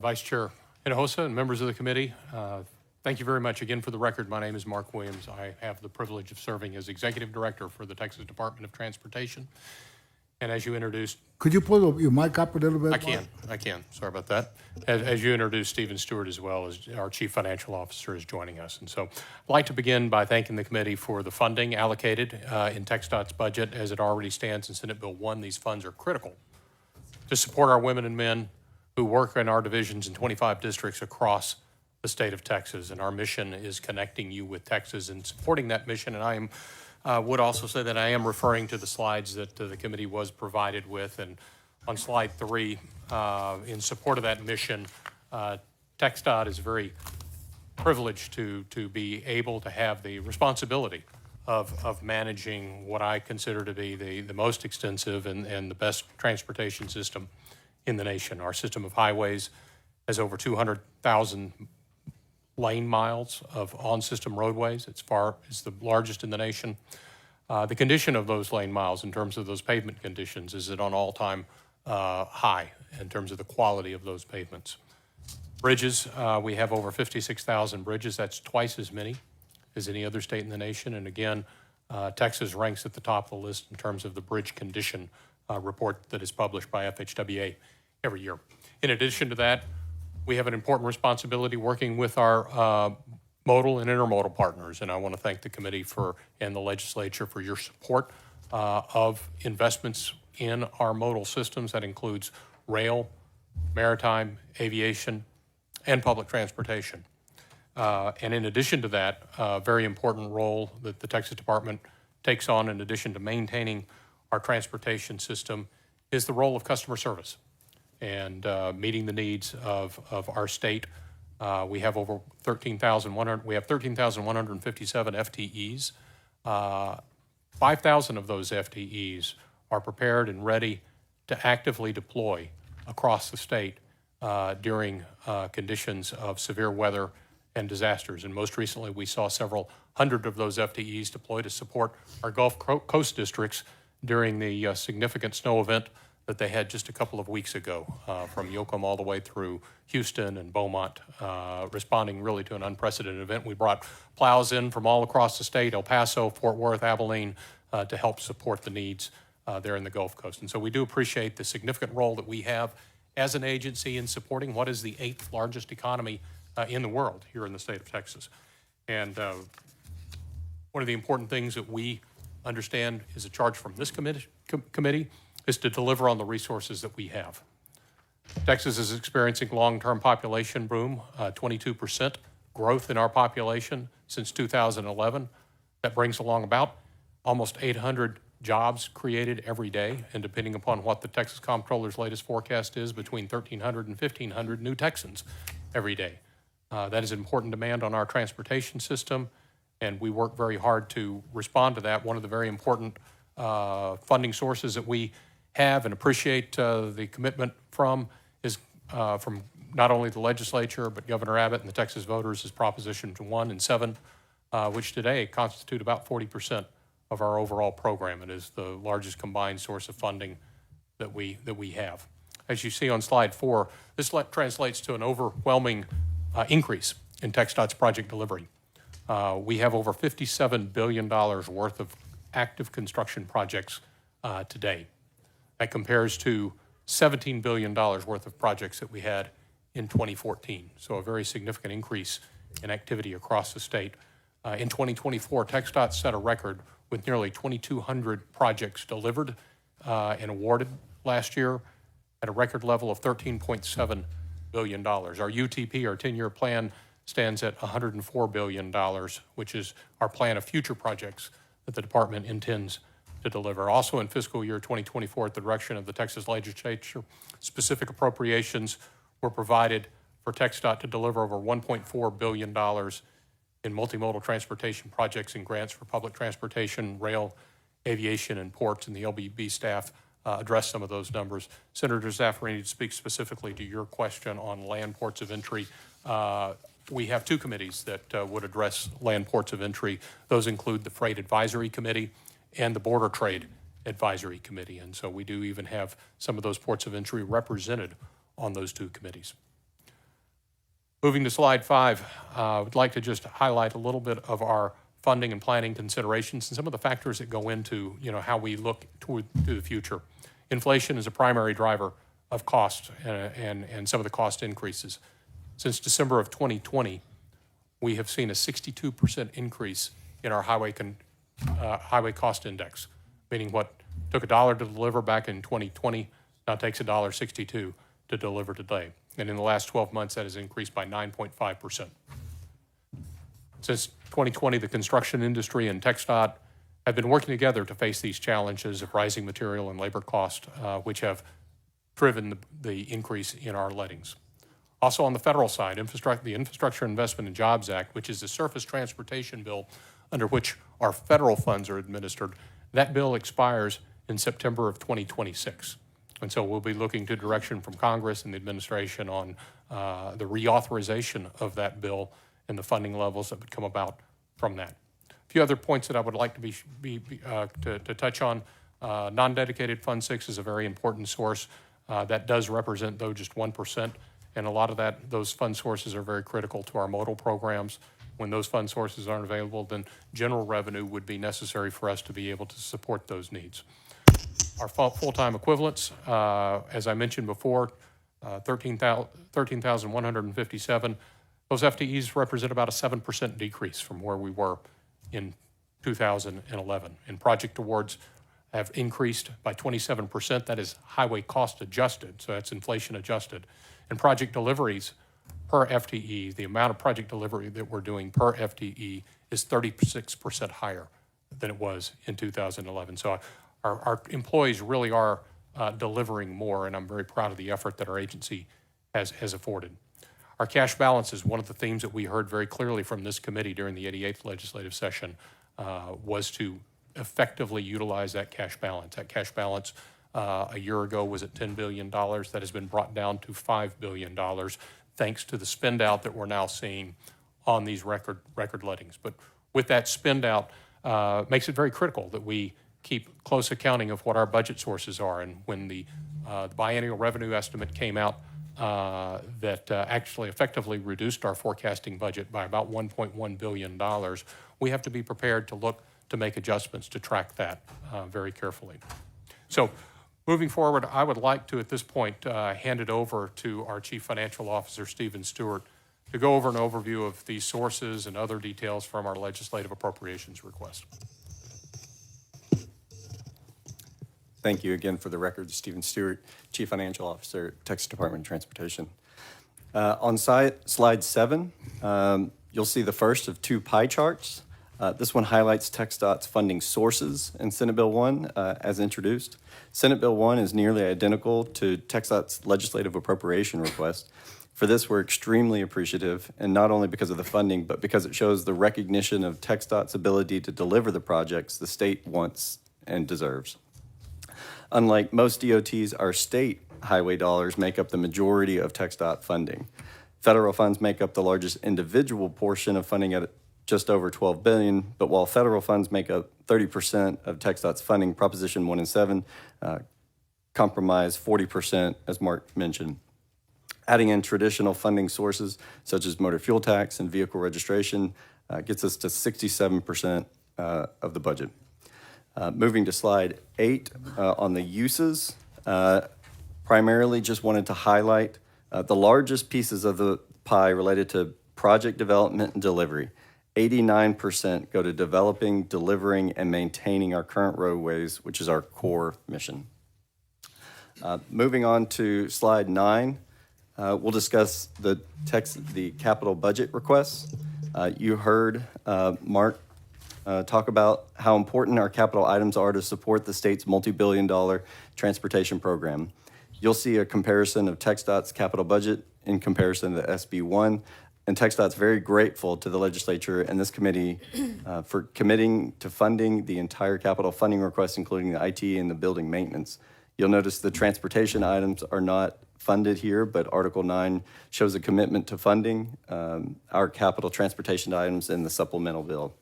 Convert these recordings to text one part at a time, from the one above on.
Vice Chair Hinojosa and members of the committee. Thank you very much. Again, for the record, my name is Mark Williams. I have the privilege of serving as Executive Director for the Texas Department of Transportation. And as you introduced... Could you pull your mic up a little bit? I can. Sorry about that. As you introduced, Stephen Stewart as well as our Chief Financial Officer is joining us. And so I'd like to begin by thanking the committee for the funding allocated in TxDOT's budget as it already stands in Senate Bill 1. These funds are critical to support our women and men who work in our divisions in 25 districts across the state of Texas. And our mission is connecting you with Texas and supporting that mission. And I would also say that I am referring to the slides that the committee was provided with. And on slide 3, in support of that mission, TxDOT is very privileged to be able to have the responsibility of managing what I consider to be the most extensive and the best transportation system in the nation. Our system of highways has over 200,000 lane miles of on-system roadways. It's the largest in the nation. The condition of those lane miles in terms of those pavement conditions is at an all-time high in terms of the quality of those pavements. Bridges, we have over 56,000 bridges. That's twice as many as any other state in the nation. And again, Texas ranks at the top of the list in terms of the bridge condition report that is published by FHWA every year. In addition to that, we have an important responsibility working with our modal and intermodal partners, and I want to thank the committee and the legislature for your support of investments in our modal systems. That includes rail, maritime, aviation, and public transportation. And in addition to that, a very important role that the Texas Department takes on in addition to maintaining our transportation system is the role of customer service and meeting the needs of our state. We have over 13,157 FTEs. 5,000 of those FTEs are prepared and ready to actively deploy across the state during conditions of severe weather and disasters. And most recently, we saw several hundred of those FTEs deploy to support our Gulf Coast districts during the significant snow event that they had just a couple of weeks ago, from Yoakum all the way through Houston and Beaumont, responding really to an unprecedented event. We brought plows in from all across the state, El Paso, Fort Worth, Abilene, to help support the needs there in the Gulf Coast. And so we do appreciate the significant role that we have as an agency in supporting what is the 8th largest economy in the world here in the state of Texas. And one of the important things that we understand is a charge from this committee is to deliver on the resources that we have. Texas is experiencing long-term population boom, 22% growth in our population since 2011. That brings along about almost 800 jobs created every day, and depending upon what the Texas Comptroller's latest forecast is, between 1,300 and 1,500 new Texans every day. That is important demand on our transportation system, and we work very hard to respond to that. One of the very important funding sources that we have and appreciate the commitment from is from not only the legislature, but Governor Abbott and the Texas voters is Propositions 1 and 7, which today constitute about 40% of our overall program. It is the largest combined source of funding that we have. As you see on slide 4, this translates to an overwhelming increase in TxDOT's project delivery. We have over $57 billion worth of active construction projects today. That compares to $17 billion worth of projects that we had in 2014. So a very significant increase in activity across the state. In 2024, TxDOT set a record with nearly 2,200 projects delivered and awarded last year at a record level of $13.7 billion. Our UTP, our 10-year plan, stands at $104 billion, which is our plan of future projects that the department intends to deliver. Also in fiscal year 2024, at the direction of the Texas legislature, specific appropriations were provided for TxDOT to deliver over $1.4 billion in multimodal transportation projects and grants for public transportation, rail, aviation, and ports, and the LBB staff address some of those numbers. Senator Zaffirini, to speak specifically to your question on land ports of entry, we have 2 committees that would address land ports of entry. Those include the Freight Advisory Committee and the Border Trade Advisory Committee. And so we do even have some of those ports of entry represented on those 2 committees. Moving to slide 5, I would like to just highlight a little bit of our funding and planning considerations and some of the factors that go into, how we look to the future. Inflation is a primary driver of cost and some of the cost increases. Since December of 2020, we have seen a 62% increase in our highway cost index, meaning what took $1 to deliver back in 2020 now takes $1.62 to deliver today. And in the last 12 months, that has increased by 9.5%. Since 2020, the construction industry and TxDOT have been working together to face these challenges of rising material and labor costs, which have driven the increase in our lettings. Also on the federal side, the Infrastructure Investment and Jobs Act, which is the surface transportation bill under which our federal funds are administered, that bill expires in September of 2026. And so we'll be looking to direction from Congress and the administration on the reauthorization of that bill and the funding levels that would come about from that. A few other points that I would like to to touch on. Non-dedicated Fund 6 is a very important source. That does represent, though, just 1%. And a lot of those fund sources are very critical to our modal programs. When those fund sources aren't available, then general revenue would be necessary for us to be able to support those needs. Our full-time equivalents, as I mentioned before, 13,157. Those FTEs represent about a 7% decrease from where we were in 2011. And project awards have increased by 27%. That is highway cost adjusted, so that's inflation adjusted. And project deliveries per FTE, the amount of project delivery that we're doing per FTE is 36% higher than it was in 2011. So our employees really are delivering more, and I'm very proud of the effort that our agency has afforded. Our cash balance is one of the themes that we heard very clearly from this committee during the 88th legislative session, was to effectively utilize that cash balance. That cash balance a year ago was at $10 billion. That has been brought down to $5 billion, thanks to the spend out that we're now seeing on these record lettings. But with that spend out, makes it very critical that we keep close accounting of what our budget sources are. And when the biennial revenue estimate came out, that actually effectively reduced our forecasting budget by about $1.1 billion, we have to be prepared to look to make adjustments to track that very carefully. So moving forward, I would like to, at this point, hand it over to our Chief Financial Officer, Stephen Stewart, to go over an overview of these sources and other details from our legislative appropriations request. Thank you again. For the record, Stephen Stewart, Chief Financial Officer, Texas Department of Transportation. On slide 7, you'll see the first of 2 pie charts. This one highlights TxDOT's funding sources in Senate Bill 1 as introduced. Senate Bill 1 is nearly identical to TxDOT's legislative appropriation request. For this, we're extremely appreciative, and not only because of the funding, but because it shows the recognition of TxDOT's ability to deliver the projects the state wants and deserves. Unlike most DOTs, our state highway dollars make up the majority of TxDOT funding. Federal funds make up the largest individual portion of funding at just over $12 billion, but while federal funds make up 30% of TxDOT's funding, Proposition 1 and 7 compromise 40%, as Mark mentioned. Adding in traditional funding sources, such as motor fuel tax and vehicle registration, gets us to 67% of the budget. Moving to slide 8 on the uses, primarily just wanted to highlight the largest pieces of the pie related to project development and delivery. 89% go to developing, delivering, and maintaining our current roadways, which is our core mission. Moving on to slide 9, we'll discuss the capital budget requests. You heard Mark talk about how important our capital items are to support the state's multi-billion-dollar transportation program. You'll see a comparison of TxDOT's capital budget in comparison to SB 1, and TxDOT's very grateful to the legislature and this committee for committing to funding the entire capital funding request, including the IT and the building maintenance. You'll notice the transportation items are not funded here, but Article 9 shows a commitment to funding our capital transportation items in the supplemental bill.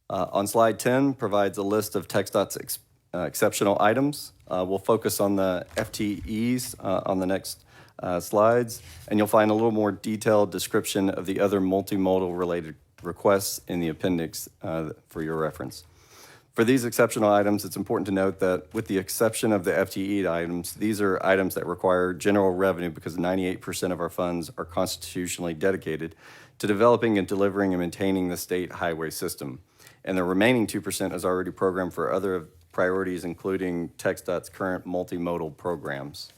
On slide 10 provides a list of TxDOT's exceptional items. We'll focus on the FTEs on the next slides, and you'll find a little more detailed description of the other multimodal related requests in the appendix for your reference. For these exceptional items, it's important to note that with the exception of the FTE items, these are items that require general revenue because 98% of our funds are constitutionally dedicated to developing and delivering and maintaining the state highway system. And the remaining 2% is already programmed for other priorities, including TxDOT's current multimodal programs.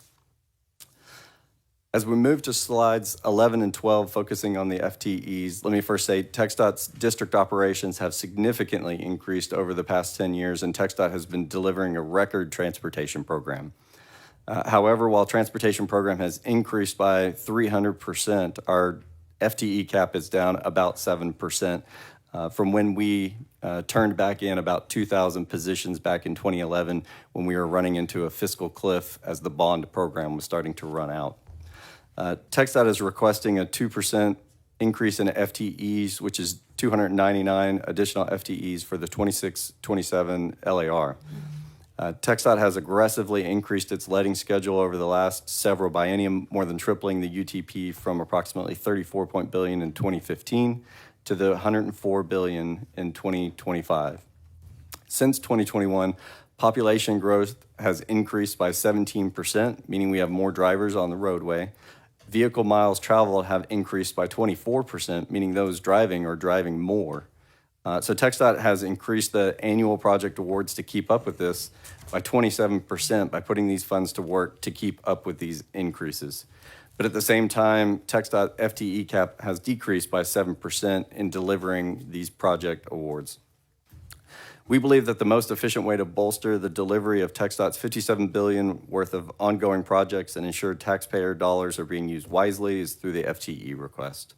As we move to slides 11 and 12, focusing on the FTEs, let me first say TxDOT's district operations have significantly increased over the past 10 years, and TxDOT has been delivering a record transportation program. However, while transportation program has increased by 300%, our FTE cap is down about 7% from when we turned back in about 2,000 positions back in 2011 when we were running into a fiscal cliff as the bond program was starting to run out. TxDOT is requesting a 2% increase in FTEs, which is 299 additional FTEs for the 26-27 LAR. TxDOT has aggressively increased its letting schedule over the last several biennium, more than tripling the UTP from approximately $34 billion in 2015 to the $104 billion in 2025. Since 2021, population growth has increased by 17%, meaning we have more drivers on the roadway. Vehicle miles traveled have increased by 24%, meaning those driving are driving more. So TxDOT has increased the annual project awards to keep up with this by 27% by putting these funds to work to keep up with these increases. But at the same time, TxDOT FTE cap has decreased by 7% in delivering these project awards. We believe that the most efficient way to bolster the delivery of TxDOT's $57 billion worth of ongoing projects and ensure taxpayer dollars are being used wisely is through the FTE request.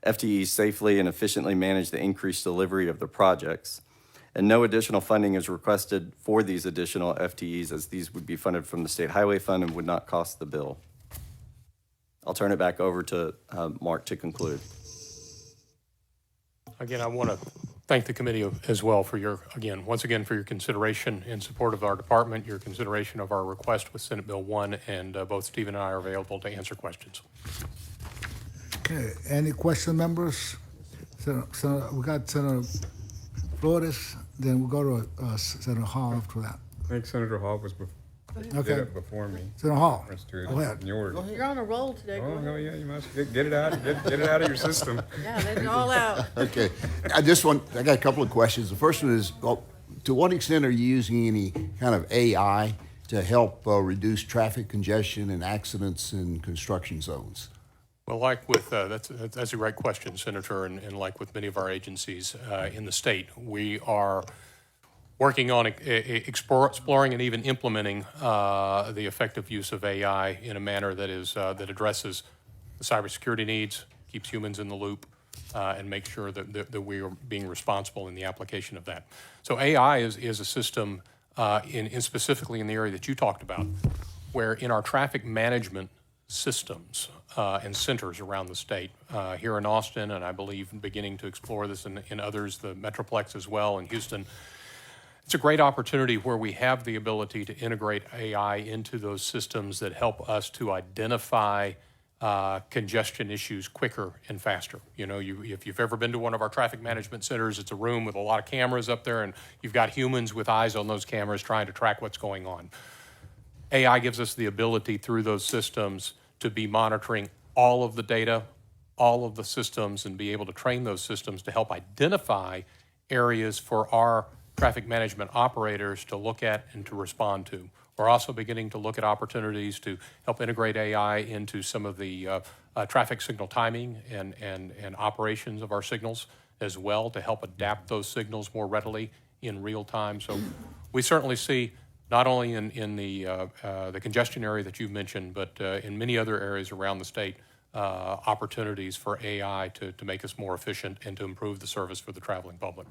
FTEs safely and efficiently manage the increased delivery of the projects, and no additional funding is requested for these additional FTEs as these would be funded from the State Highway Fund and would not cost the bill. I'll turn it back over to Mark to conclude. Again, I want to thank the committee as well for once again, for your consideration in support of our department, your consideration of our request with Senate Bill 1, and both Steve and I are available to answer questions. Okay, any question, members? So we got Senator Flores, then we'll go to Senator Hall after that. I think Senator Hall was did it before me. Senator Hall, Mr. go ahead. Yours. You're on a roll today. Oh, no, yeah, you must get it out. Get it out of your system. Yeah, let it all out. Okay, I got a couple of questions. The first one is, to what extent are you using any kind of AI to help reduce traffic congestion and accidents in construction zones? Well, like with, that's a great question, Senator, and like with many of our agencies in the state, we are working on exploring and even implementing the effective use of AI in a manner that that addresses the cybersecurity needs, keeps humans in the loop, and makes sure that we are being responsible in the application of that. So AI is a system, in specifically in the area that you talked about, where in our traffic management systems and centers around the state, here in Austin, and I believe beginning to explore this in others, the Metroplex as well, in Houston. It's a great opportunity where we have the ability to integrate AI into those systems that help us to identify congestion issues quicker and faster. You know, if you've ever been to one of our traffic management centers, it's a room with a lot of cameras up there, and you've got humans with eyes on those cameras trying to track what's going on. AI gives us the ability through those systems to be monitoring all of the data, all of the systems, and be able to train those systems to help identify areas for our traffic management operators to look at and to respond to. We're also beginning to look at opportunities to help integrate AI into some of the traffic signal timing and operations of our signals as well to help adapt those signals more readily in real time. So we certainly see not only in the congestion area that you've mentioned, but in many other areas around the state, opportunities for AI to make us more efficient and to improve the service for the traveling public.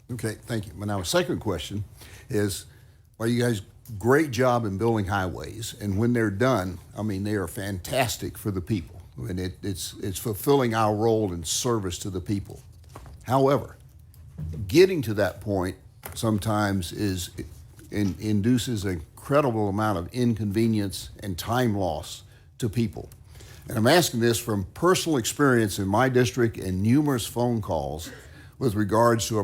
Okay, thank you. Now, a second question is, well, you guys, great job in building highways, and when they're done, I mean, they are fantastic for the people, and it's fulfilling our role in service to the people. However, getting to that point sometimes induces an incredible amount of inconvenience and time loss to people. And I'm asking this from personal experience in my district and numerous phone calls with regards to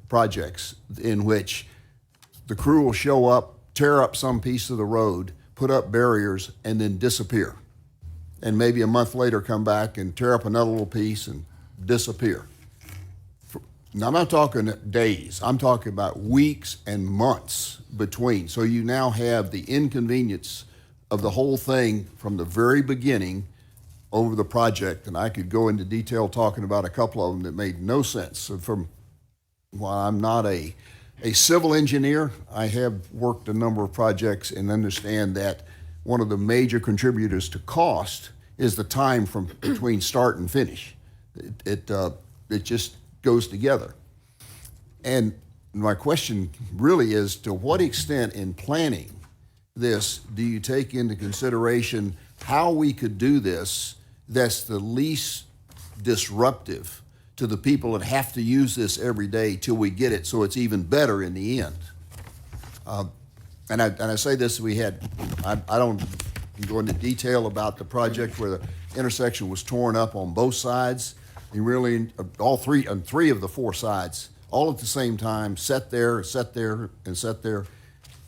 projects in which the crew will show up, tear up some piece of the road, put up barriers, and then disappear. And maybe a month later come back and tear up another little piece and disappear. Now, I'm not talking days. I'm talking about weeks and months between. So you now have the inconvenience of the whole thing from the very beginning over the project. And I could go into detail talking about a couple of them that made no sense. So while I'm not a civil engineer, I have worked a number of projects and understand that one of the major contributors to cost is the time from between start and finish. It just goes together. And my question really is, to what extent in planning this do you take into consideration how we could do this that's the least disruptive to the people that have to use this every day till we get it so it's even better in the end? And I say this, I don't go into detail about the project where the intersection was torn up on both sides. You really, on three of the four sides, all at the same time, sat there,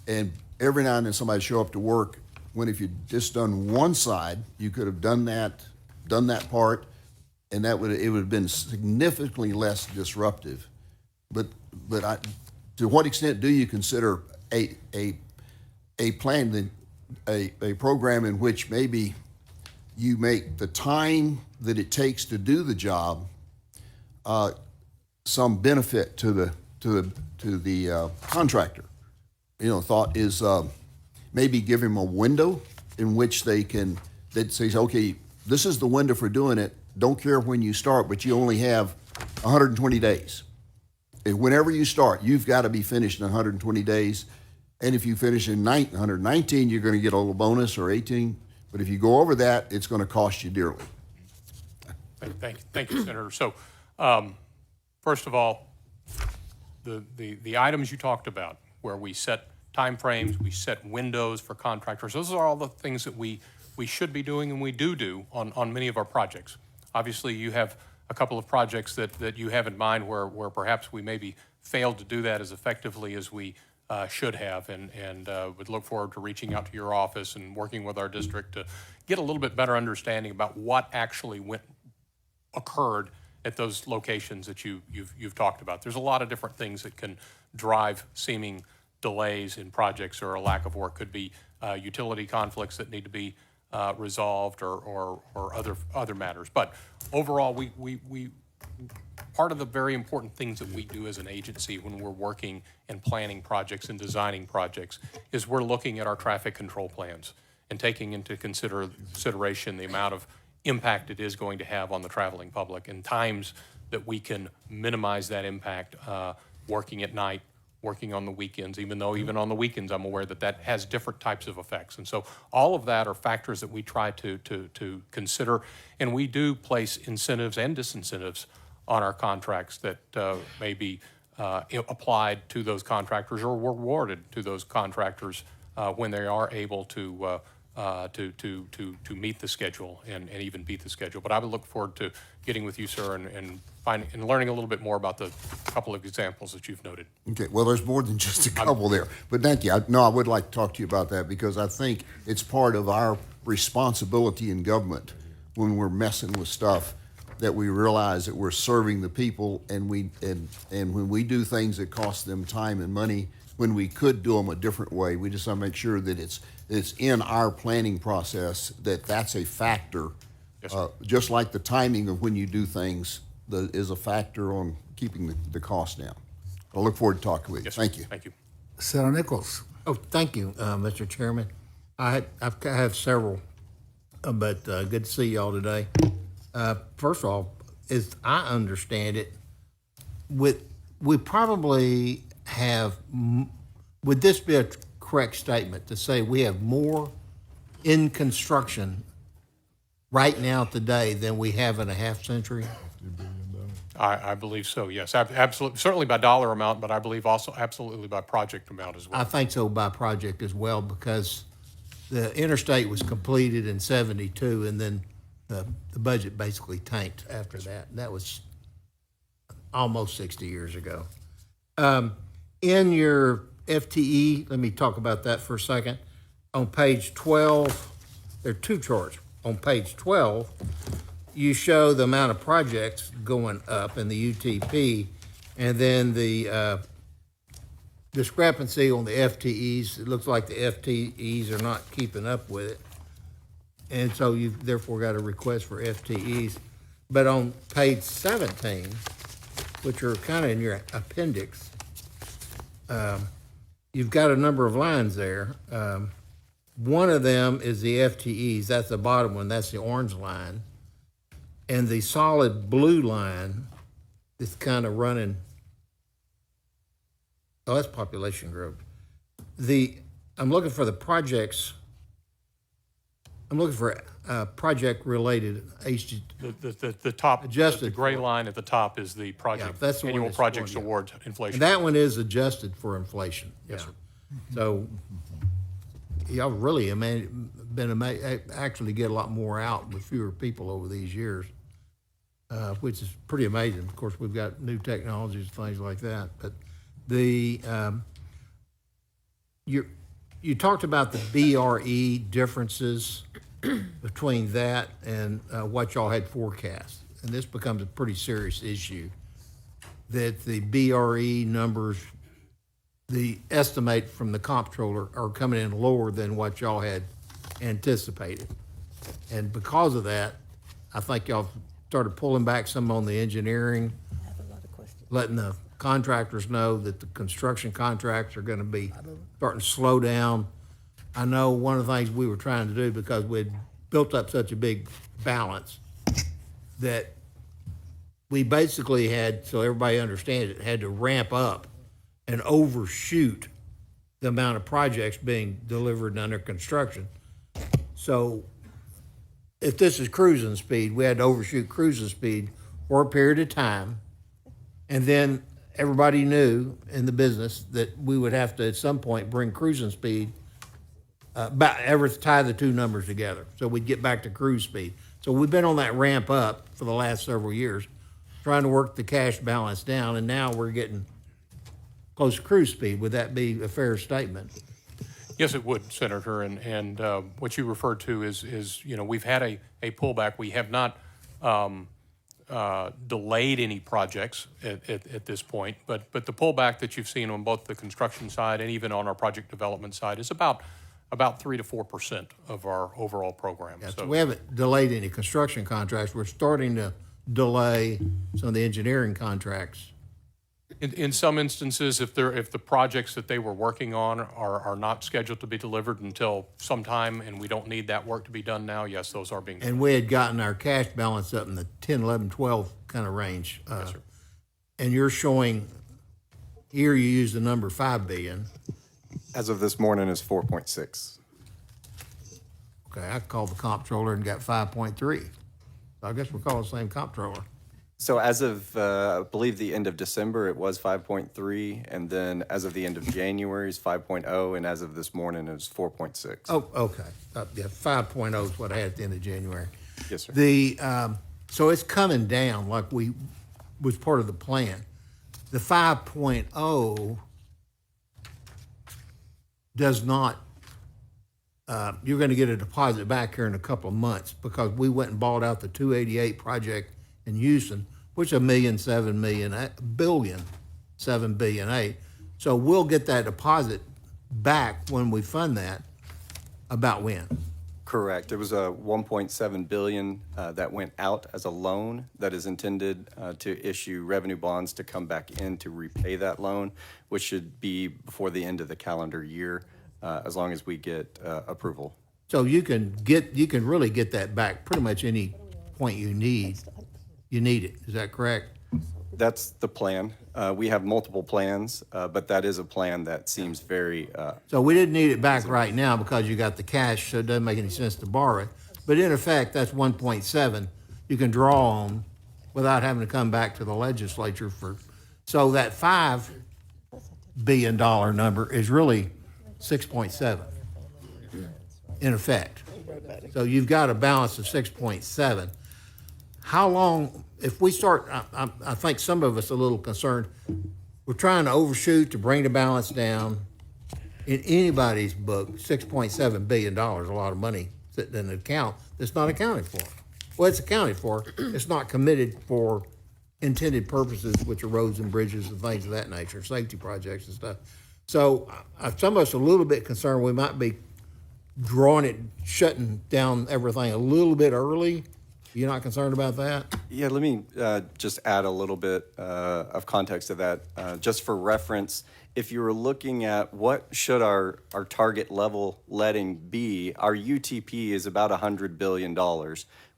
and every now and then somebody show up to work, when if you'd just done one side, you could have done that part, and it would have been significantly less disruptive. But to what extent do you consider a plan, a program in which maybe you make the time that it takes to do the job some benefit to the contractor? Thought is maybe give him a window in which they'd say, okay, this is the window for doing it. Don't care when you start, but you only have 120 days. Whenever you start, you've got to be finished in 120 days. And if you finish in 119, you're going to get a little bonus, or 18. But if you go over that, it's going to cost you dearly. Thank you, Senator. So, first of all, the items you talked about, where we set timeframes, we set windows for contractors, those are all the things that we should be doing and we do on many of our projects. Obviously, you have a couple of projects that you have in mind where perhaps we maybe failed to do that as effectively as we should have, and would look forward to reaching out to your office and working with our district to get a little bit better understanding about what actually occurred at those locations that you've talked about. There's a lot of different things that can drive seeming delays in projects or a lack of work. Could be utility conflicts that need to be resolved, or other matters. But overall, we part of the very important things that we do as an agency when we're working and planning projects and designing projects is we're looking at our traffic control plans and taking into consideration the amount of impact it is going to have on the traveling public, and times that we can minimize that impact, working at night, working on the weekends, even on the weekends I'm aware that has different types of effects. And so all of that are factors that we try to consider, and we do place incentives and disincentives on our contracts that may be applied to those contractors or rewarded to those contractors when they are able to meet the schedule and even beat the schedule. But I would look forward to getting with you, sir, and learning a little bit more about the couple of examples that you've noted. Okay, well, there's more than just a couple there, but thank you. I would like to talk to you about that, because I think it's part of our responsibility in government when we're messing with stuff, that we realize that we're serving the people, and when we do things that cost them time and money, when we could do them a different way, we just want to make sure that it's in our planning process, that's a factor. Yes, just like the timing of when you do things is a factor on keeping the cost down. I look forward to talking with you. yes, Thank you. Thank you. Senator Nichols. Oh, thank you, Mr. Chairman. I have several, but good to see y'all today. First of all, as I understand it, we probably have, would this be a correct statement to say we have more in construction right now today than we have in a half century? I believe so, yes. Absolutely, certainly by dollar amount, but I believe also absolutely by project amount as well. I think so by project as well, because the interstate was completed in 72, and then the budget basically tanked after that. And that was almost 60 years ago. In your FTE, let me talk about that for a second. On page 12, there are two charts. On page 12, you show the amount of projects going up in the UTP, and then the discrepancy on the FTEs. It looks like the FTEs are not keeping up with it. And so you've therefore got a request for FTEs. But on page 17, which are kind of in your appendix, you've got a number of lines there. One of them is the FTEs. That's the bottom one. That's the orange line. And the solid blue line is kind of running. Oh, that's population growth. I'm looking for the projects. I'm looking for project-related HG. The top, Adjusted the gray for- line at the top is the project, that's the one annual that's projects for, yeah. award inflation. And that one is adjusted for inflation. Yes, Yeah. sir. So y'all really actually get a lot more out with fewer people over these years, which is pretty amazing. Of course, we've got new technologies, things like that. But you talked about the BRE differences between that and what y'all had forecast. And this becomes a pretty serious issue, that the BRE numbers, the estimate from the comptroller, are coming in lower than what y'all had anticipated. And because of that, I think y'all started pulling back some on the engineering, letting the contractors know that the construction contracts are gonna be starting to slow down. I know one of the things we were trying to do, because we'd built up such a big balance, that we basically had, so everybody understands it, had to ramp up and overshoot the amount of projects being delivered and under construction. So if this is cruising speed, we had to overshoot cruising speed for a period of time. And then everybody knew in the business that we would have to, at some point, bring cruising speed, tie the two numbers together. So we'd get back to cruise speed. So we've been on that ramp up for the last several years, trying to work the cash balance down, and now we're getting close to cruise speed. Would that be a fair statement? Yes, it would, Senator, and what you referred to is we've had a pullback. We have not delayed any projects at this point, but the pullback that you've seen on both the construction side and even on our project development side is about 3 to 4% of our overall program. Yeah, so we haven't delayed any construction contracts. We're starting to delay some of the engineering contracts. In some instances, if the projects that they were working on are not scheduled to be delivered until sometime and we don't need that work to be done now, yes, those are being done. And we had gotten our cash balance up in the 10, 11, 12 kind of range. Yes, sir. And you're showing, here you use the number 5 billion. As of this morning is 4.6. Okay, I called the comptroller and got 5.3. So I guess we're calling the same comptroller. So as of, I believe the end of December, it was 5.3, and then as of the end of January is 5.0, and as of this morning it was 4.6. Oh, okay. Yeah, 5.0 is what I had at the end of January. Yes, sir. So it's coming down like was part of the plan. The 5.0 does not, you're going to get a deposit back here in a couple of months, because we went and bought out the 288 project in Houston, which is $7 billion. So we'll get that deposit back when we fund that. About when? Correct. It was a 1.7 billion that went out as a loan that is intended to issue revenue bonds to come back in to repay that loan, which should be before the end of the calendar year, as long as we get approval. So you can really get that back pretty much any point you need. You need it. Is that correct? That's the plan. We have multiple plans, but that is a plan that seems very, So we didn't need it back right now because you got the cash, so it doesn't make any sense to borrow it. But in effect, that's 1.7 you can draw on without having to come back to the legislature for. So that $5 billion number is really 6.7. in effect. So you've got a balance of 6.7. How long, if we start, I think some of us are a little concerned, we're trying to overshoot to bring the balance down. In anybody's book, $6.7 billion, a lot of money sitting in an account that's not accounted for. Well, it's accounted for, it's not committed for intended purposes, which are roads and bridges and things of that nature, safety projects and stuff. So some of us are a little bit concerned we might be shutting down everything a little bit early. You're not concerned about that? Yeah, let me just add a little bit of context to that. Just for reference, if you were looking at what should our target level letting be, our UTP is about $100 billion,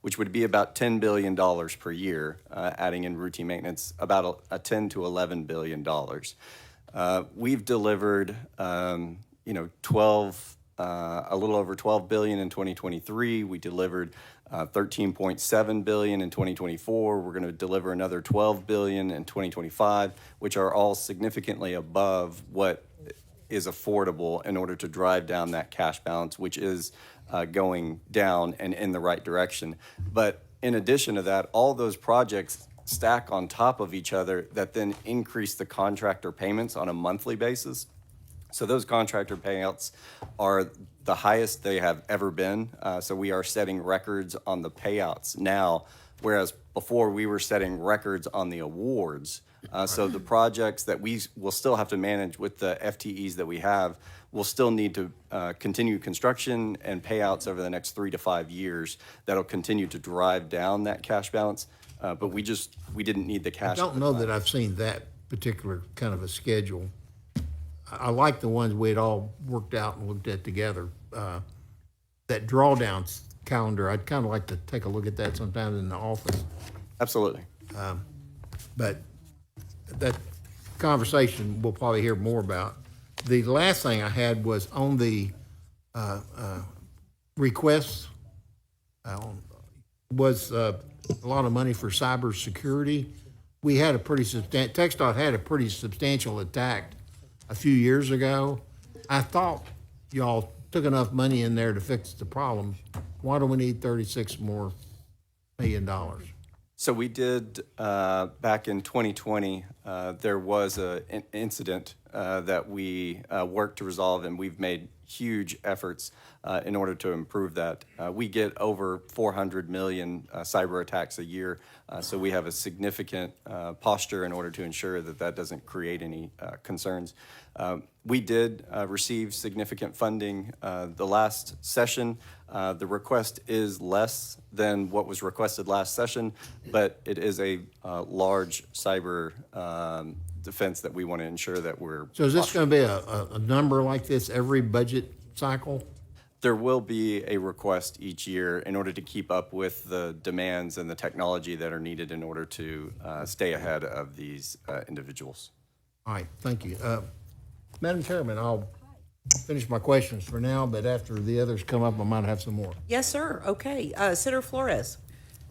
which would be about $10 billion per year, adding in routine maintenance, about a $10 to $11 billion. We've delivered, 12, a little over 12 billion in 2023. We delivered 13.7 billion in 2024. We're going to deliver another 12 billion in 2025, which are all significantly above what is affordable in order to drive down that cash balance, which is going down and in the right direction. But in addition to that, all those projects stack on top of each other that then increase the contractor payments on a monthly basis. So those contractor payouts are the highest they have ever been. So we are setting records on the payouts now, whereas before we were setting records on the awards. So the projects that we will still have to manage with the FTEs that we have will still need to continue construction and payouts over the next 3 to 5 years. That'll continue to drive down that cash balance. But we didn't need the cash. I don't know that I've seen that particular kind of a schedule. I like the ones we had all worked out and looked at together. That drawdown calendar, I'd kind of like to take a look at that sometime in the office. Absolutely. But that conversation we'll probably hear more about. The last thing I had was on the requests. Was a lot of money for cybersecurity. We had a pretty TxDOT had a pretty substantial attack a few years ago. I thought y'all took enough money in there to fix the problem. Why do we need $36 more million? So we did, back in 2020, there was an incident that we worked to resolve, and we've made huge efforts in order to improve that. We get over 400 million cyber attacks a year, so we have a significant posture in order to ensure that that doesn't create any concerns. We did receive significant funding the last session. The request is less than what was requested last session, but it is a large cyber defense that we want to ensure that we're. So is this going to be a number like this every budget cycle? There will be a request each year in order to keep up with the demands and the technology that are needed in order to stay ahead of these individuals. All right, thank you. Madam Chairman, I'll finish my questions for now, but after the others come up, I might have some more. Yes, sir. Okay. Senator Flores.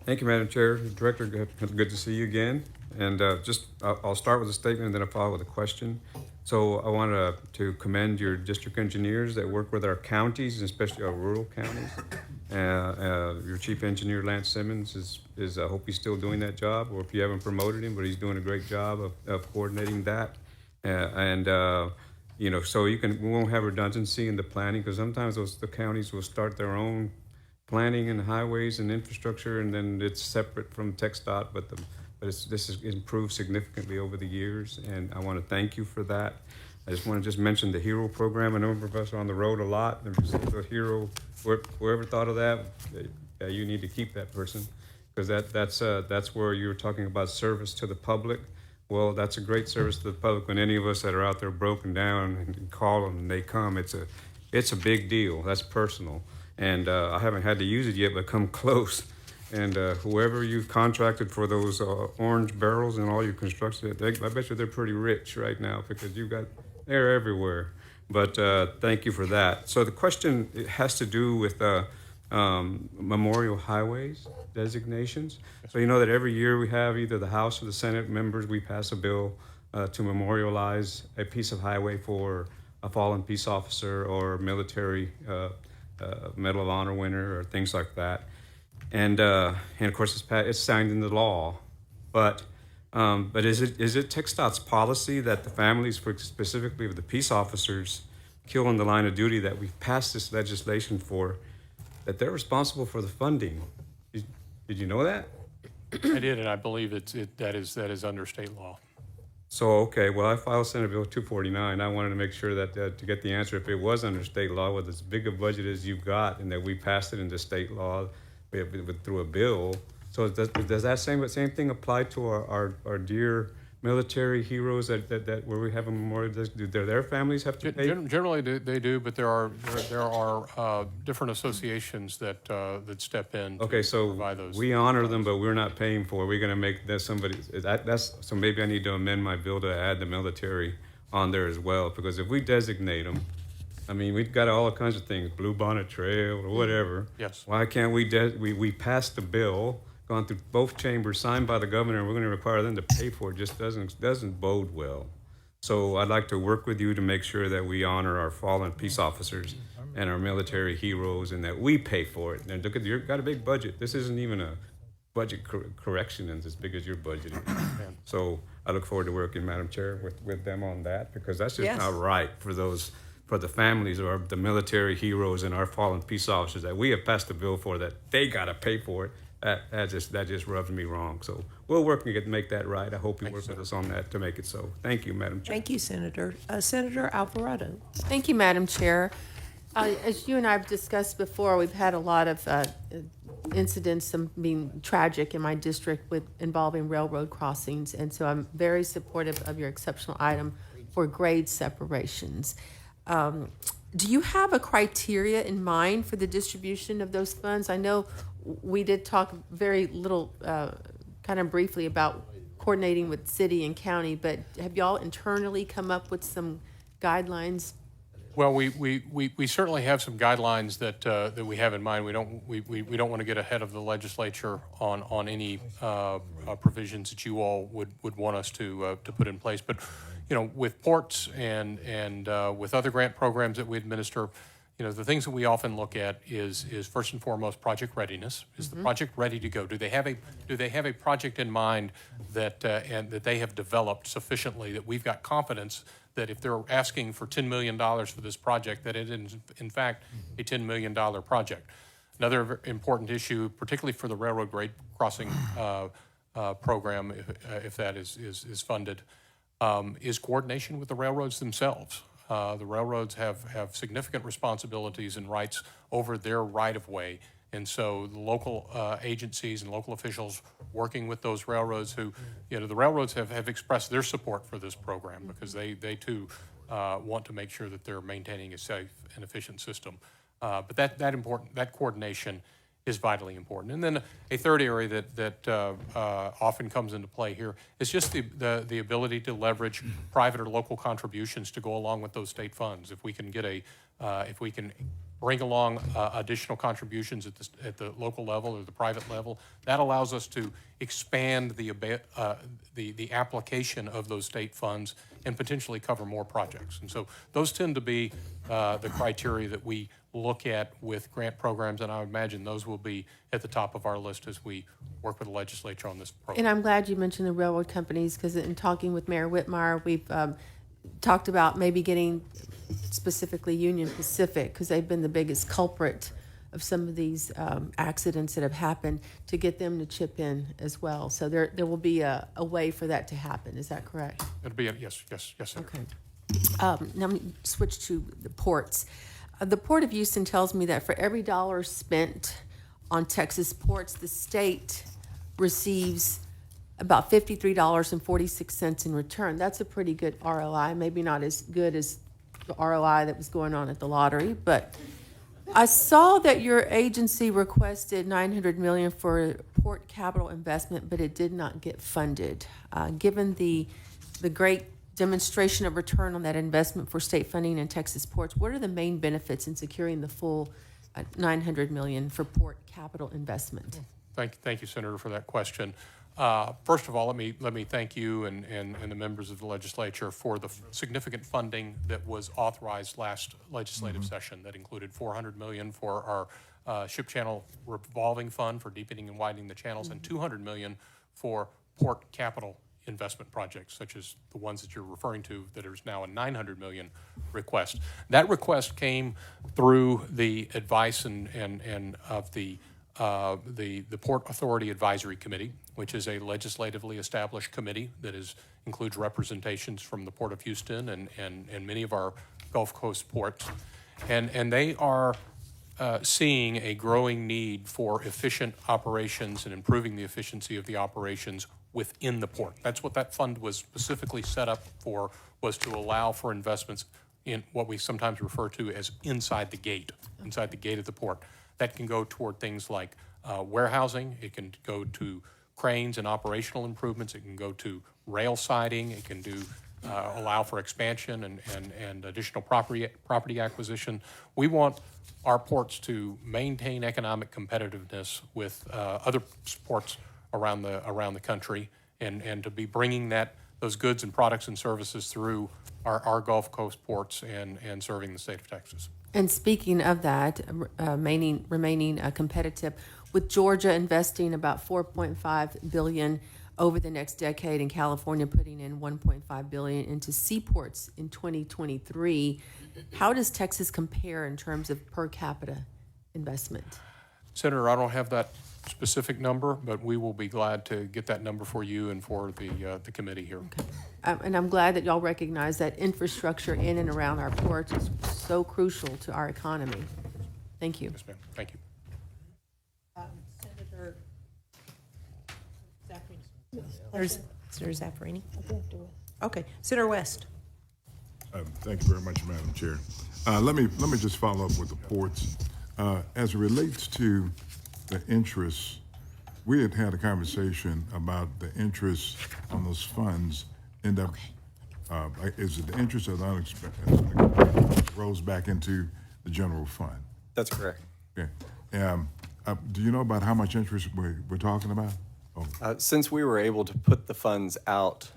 Thank you, Madam Chair. Director, good to see you again. And I'll start with a statement and then I'll follow with a question. So I want to commend your district engineers that work with our counties, especially our rural counties. Your chief engineer, Lance Simmons, is I hope he's still doing that job, or if you haven't promoted him, but he's doing a great job of coordinating that. So we won't have redundancy in the planning, because sometimes the counties will start their own planning and highways and infrastructure, and then it's separate from TxDOT, but this has improved significantly over the years, and I want to thank you for that. I just want to mention the HERO program. I know Professor on the road a lot. The HERO, whoever thought of that, you need to keep that person, because that's where you were talking about service to the public. Well, that's a great service to the public when any of us that are out there broken down and call them and they come. It's a big deal. That's personal. And I haven't had to use it yet, but come close. And whoever you've contracted for those orange barrels and all your construction, I bet you they're pretty rich right now, because they're everywhere. But thank you for that. So the question has to do with memorial highways designations. So you know that every year we have either the House or the Senate members, we pass a bill to memorialize a piece of highway for a fallen peace officer or military Medal of Honor winner or things like that. And of course, it's signed into law. But is it TxDOT's policy that the families, specifically of the peace officers killed in the line of duty, that we've passed this legislation for, that they're responsible for the funding? Did you know that? I did, and I believe that is under state law. So, okay, well, I filed Senate Bill 249. I wanted to make sure that to get the answer, if it was under state law, with as big a budget as you've got, and that we passed it into state law through a bill. So does that same thing apply to our dear military heroes that where we have a memorial? Do their families have to pay? Generally, they do, but there are different associations that step in. Okay, to so provide those. we honor them, but we're not paying for it. We're going to make that somebody. So maybe I need to amend my bill to add the military on there as well, because if we designate them, I mean, we've got all kinds of things, Blue Bonnet Trail or whatever. Yes. Why can't we passed the bill, gone through both chambers, signed by the governor, and we're going to require them to pay for it? Just doesn't bode well. So I'd like to work with you to make sure that we honor our fallen peace officers and our military heroes, and that we pay for it. And look, you've got a big budget. This isn't even a budget correction as big as your budget is. So I look forward to working, Madam Chair, with them on that, because that's just Yes. not right for the families of the military heroes and our fallen peace officers that we have passed a bill for, that they got to pay for it. That just rubs me wrong. So we'll work to make that right. I hope you work with us on that to make it so. Thank you, Madam Chair. Thank you, Senator. Senator Alvarado. Thank you, Madam Chair. As you and I have discussed before, we've had a lot of incidents, some being tragic in my district involving railroad crossings. And so I'm very supportive of your exceptional item for grade separations. Do you have a criteria in mind for the distribution of those funds? I know we did talk very little, kind of briefly about coordinating with city and county, but have y'all internally come up with some guidelines? Well, we certainly have some guidelines that we have in mind. We don't want to get ahead of the legislature on any provisions that you all would want us to put in place. But with ports and with other grant programs that we administer, the things that we often look at is first and foremost project readiness. Is the project ready to go? Do they have a project in mind that and that they have developed sufficiently that we've got confidence that if they're asking for $10 million for this project, that it is in fact a $10 million project. Another important issue, particularly for the railroad grade crossing program, if that is funded, is coordination with the railroads themselves. The railroads have significant responsibilities and rights over their right-of-way. And so the local agencies and local officials working with those railroads who, the railroads have expressed their support for this program because they too want to make sure that they're maintaining a safe and efficient system. But that coordination is vitally important. And then a third area that often comes into play here is just the ability to leverage private or local contributions to go along with those state funds. If we can get if we can bring along additional contributions at the local level or the private level, that allows us to expand the application of those state funds and potentially cover more projects. And so those tend to be the criteria that we look at with grant programs, and I would imagine those will be at the top of our list as we work with the legislature on this program. And I'm glad you mentioned the railroad companies, because in talking with Mayor Whitmire, we've talked about maybe getting specifically Union Pacific, because they've been the biggest culprit of some of these accidents that have happened, to get them to chip in as well. So there will be a way for that to happen. Is that correct? It'll be yes, sir. Okay. Now let me switch to the ports. The Port of Houston tells me that for every dollar spent on Texas ports, the state receives about $53.46 in return. That's a pretty good ROI, maybe not as good as the ROI that was going on at the lottery, but I saw that your agency requested $900 million for port capital investment, but it did not get funded. Given the great demonstration of return on that investment for state funding in Texas ports, what are the main benefits in securing the full $900 million for port capital investment? Thank you, Senator, for that question. First of all, let me thank you and the members of the legislature for the significant funding that was authorized last legislative session. That included $400 million for our ship channel revolving fund for deepening and widening the channels, and $200 million for port capital investment projects, such as the ones that you're referring to, that is now a $900 million request. That request came through the advice and of the Port Authority Advisory Committee, which is a legislatively established committee that includes representations from the Port of Houston and many of our Gulf Coast ports. And they are seeing a growing need for efficient operations and improving the efficiency of the operations within the port. That's what that fund was specifically set up for, was to allow for investments in what we sometimes refer to as inside the gate of the port. That can go toward things like warehousing. It can go to cranes and operational improvements. It can go to rail siding. It can allow for expansion and additional property acquisition. We want our ports to maintain economic competitiveness with other ports around the country, and to be bringing those goods and products and services through our Gulf Coast ports and serving the state of Texas. And speaking of that, remaining competitive, with Georgia investing about $4.5 billion over the next decade, and California putting in $1.5 billion into seaports in 2023, how does Texas compare in terms of per capita investment? Senator, I don't have that specific number, but we will be glad to get that number for you and for the committee here. Okay. And I'm glad that y'all recognize that infrastructure in and around our ports is so crucial to our economy. Thank you. Yes, ma'am. Thank you. Senator Zaffarini. Senator Zaffarini. Okay, Senator West. Thank you very much, Madam Chair. Let me just follow up with the ports. As it relates to the interest, we had a conversation about the interest on those funds end up, is it the interest of the unexpected rolls back into the general fund? That's correct. Okay. Do you know about how much interest we're talking about? Oh. Since we were able to put the funds out,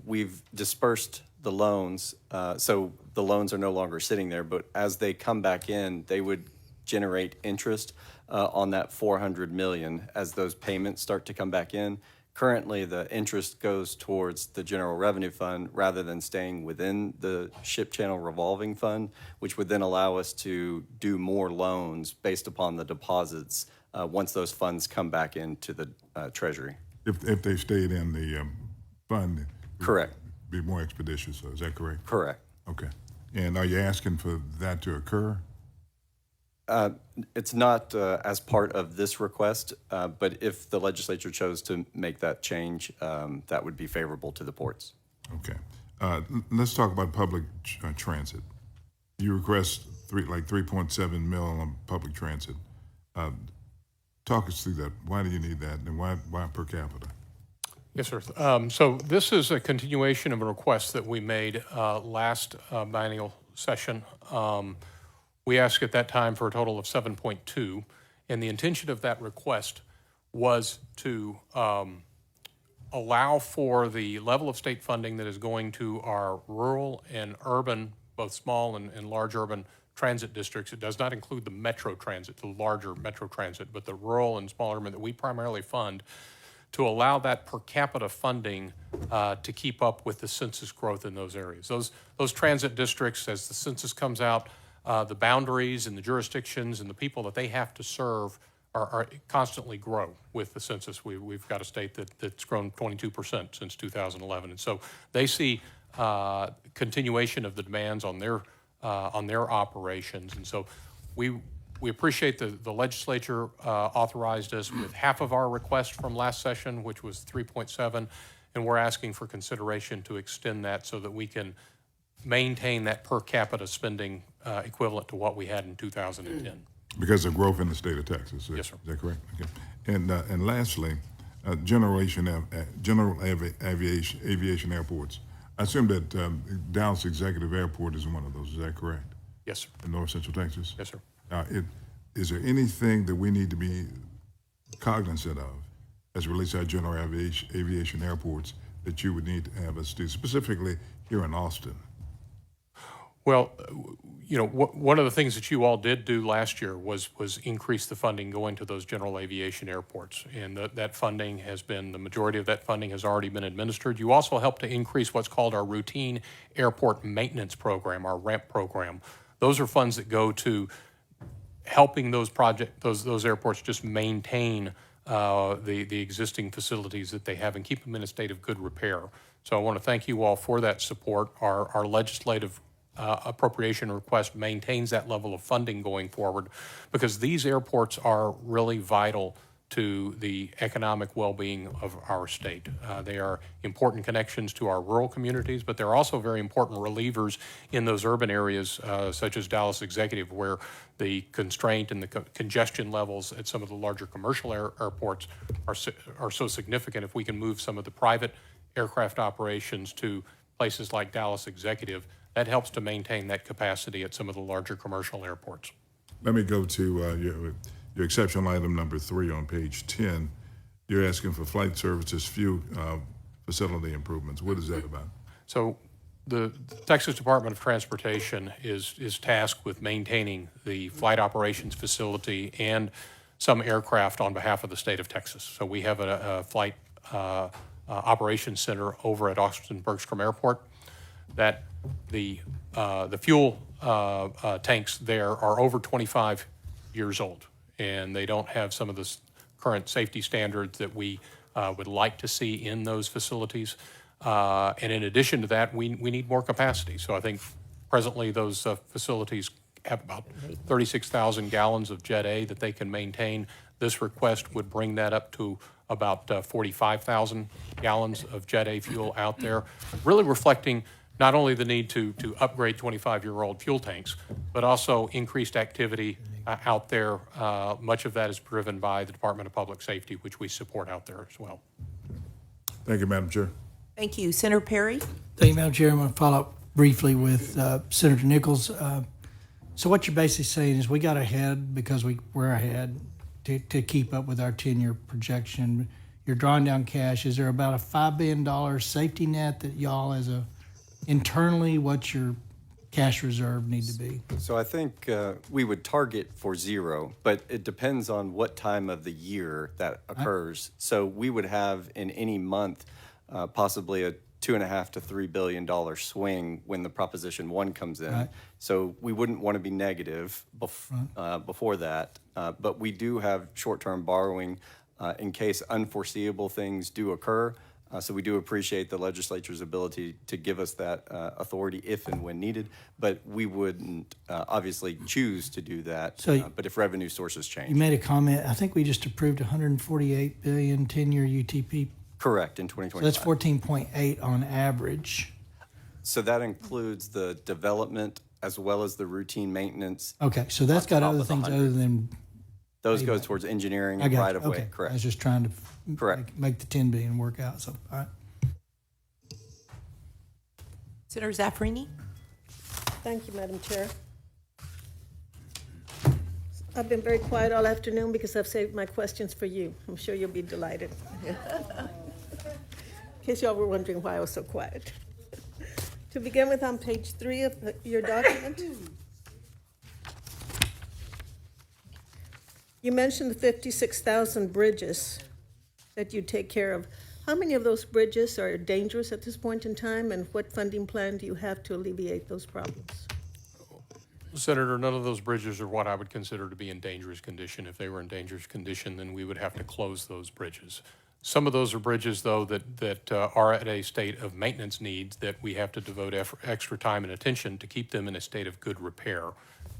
we've dispersed the loans. So the loans are no longer sitting there, but as they come back in, they would generate interest on that $400 million as those payments start to come back in. Currently, the interest goes towards the general revenue fund rather than staying within the ship channel revolving fund, which would then allow us to do more loans based upon the deposits once those funds come back into the Treasury. If they stayed in the fund, Correct. Be more expeditious. So is that correct? Correct. Okay. And are you asking for that to occur? It's not as part of this request, but if the legislature chose to make that change, that would be favorable to the ports. Okay. Let's talk about public transit. You request $3.7 million on public transit. Talk us through that. Why do you need that, and why per capita? Yes, sir. So this is a continuation of a request that we made last biennial session. We asked at that time for a total of 7.2, and the intention of that request was to allow for the level of state funding that is going to our rural and urban, both small and large urban transit districts. It does not include the metro transit, the larger metro transit, but the rural and small urban that we primarily fund, to allow that per capita funding to keep up with the census growth in those areas. Those transit districts, as the census comes out, the boundaries and the jurisdictions and the people that they have to serve are constantly grow with the census. We've got a state that's grown 22% since 2011, and so they see continuation of the demands on their operations. And so we appreciate the legislature authorized us with half of our request from last session, which was 3.7, and we're asking for consideration to extend that so that we can maintain that per capita spending equivalent to what we had in 2010. Because of growth in the state of Texas. Yes, sir. Is that correct? Okay. And lastly, general aviation airports. I assume that Dallas Executive Airport is one of those. Is that correct? Yes, sir. In North Central Texas? Yes, sir. Is there anything that we need to be cognizant of as it relates to our general aviation airports that you would need to have us do, specifically here in Austin? Well, you know, one of the things that you all did do last year was increase the funding going to those general aviation airports. And that funding has been, the majority of that funding has already been administered. You also helped to increase what's called our routine airport maintenance program, our RAMP program. Those are funds that go to helping those airports just maintain the existing facilities that they have and keep them in a state of good repair. So I want to thank you all for that support. Our legislative appropriation request maintains that level of funding going forward, because these airports are really vital to the economic well-being of our state. They are important connections to our rural communities, but they're also very important relievers in those urban areas, such as Dallas Executive, where the constraint and the congestion levels at some of the larger commercial airports are so significant. If we can move some of the private aircraft operations to places like Dallas Executive, that helps to maintain that capacity at some of the larger commercial airports. Let me go to your exceptional item number 3 on page 10. You're asking for flight services fuel facility improvements. What is that about? So the Texas Department of Transportation is tasked with maintaining the flight operations facility and some aircraft on behalf of the state of Texas. So we have a flight operations center over at Austin-Bergstrom Airport that the fuel tanks there are over 25 years old, and they don't have some of the current safety standards that we would like to see in those facilities. And in addition to that, we need more capacity. So I think presently those facilities have about 36,000 gallons of Jet A that they can maintain. This request would bring that up to about 45,000 gallons of Jet A fuel out there, really reflecting not only the need to upgrade 25-year-old fuel tanks, but also increased activity out there. Much of that is driven by the Department of Public Safety, which we support out there as well. Thank you, Madam Chair. Thank you. Senator Perry? Thank you, Madam Chair. I'm going to follow up briefly with Senator Nichols. So what you're basically saying is we got ahead because we're ahead to keep up with our 10-year projection. You're drawing down cash. Is there about a $5 billion safety net that y'all internally, what's your cash reserve need to be? So I think we would target for 0, but it depends on what time of the year that occurs. So we would have in any month possibly a $2.5 to $3 billion swing when the Proposition 1 comes in. Right. So we wouldn't want to be negative before that, but we do have short-term borrowing in case unforeseeable things do occur. So we do appreciate the legislature's ability to give us that authority if and when needed, but we wouldn't obviously choose to do that. So but if revenue sources You change. made a comment. I think we just approved $148 billion 10-year UTP. Correct, in So 2025. that's 14.8 on average. So that includes the development as well as the routine maintenance. Okay, so that's got top other of the things 100. other than Those go towards engineering I and got right you. of way. Okay. I Correct. was just trying to Correct. make the 10 billion work out. So all right. Senator Zaffarini? Thank you, Madam Chair. I've been very quiet all afternoon because I've saved my questions for you. I'm sure you'll be delighted. In case y'all were wondering why I was so quiet. To begin with, on page 3 of your document, you mentioned the 56,000 bridges that you take care of. How many of those bridges are dangerous at this point in time, and what funding plan do you have to alleviate those problems? Senator, none of those bridges are what I would consider to be in dangerous condition. If they were in dangerous condition, then we would have to close those bridges. Some of those are bridges, though, that are at a state of maintenance needs that we have to devote extra time and attention to keep them in a state of good repair.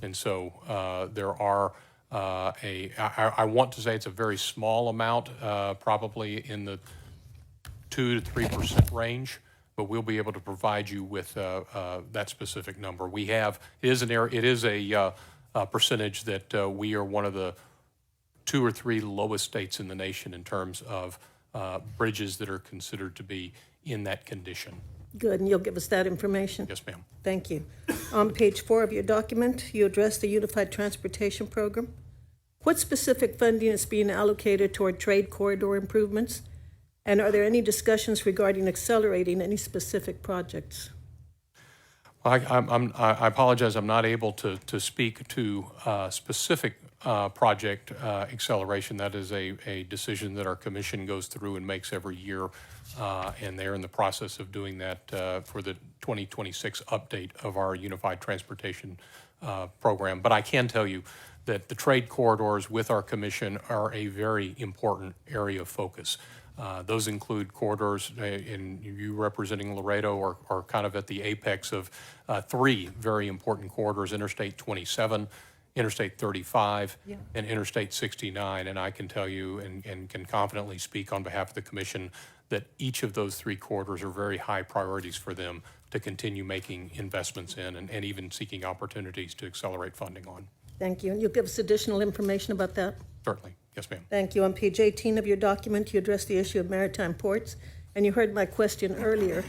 And so there are I want to say it's a very small amount, probably in the 2 to 3% range, but we'll be able to provide you with that specific number. We have, it is a percentage that we are one of the 2 or 3 lowest states in the nation in terms of bridges that are considered to be in that condition. Good, and you'll give us that information? Yes, ma'am. Thank you. On page 4 of your document, you address the Unified Transportation Program. What specific funding is being allocated toward trade corridor improvements? And are there any discussions regarding accelerating any specific projects? I apologize, I'm not able to speak to specific project acceleration. That is a decision that our commission goes through and makes every year, and they're in the process of doing that for the 2026 update of our Unified Transportation Program. But I can tell you that the trade corridors with our commission are a very important area of focus. Those include corridors, and you representing Laredo are kind of at the apex of three very important corridors: Interstate 27, Interstate 35, and Interstate 69. And I can tell you and can confidently speak on behalf of the commission that each of those three corridors are very high priorities for them to continue making investments in and even seeking opportunities to accelerate funding on. Thank you. And you'll give us additional information about that? Certainly. Yes, ma'am. Thank you. On page 18 of your document, you address the issue of maritime ports, and you heard my question earlier.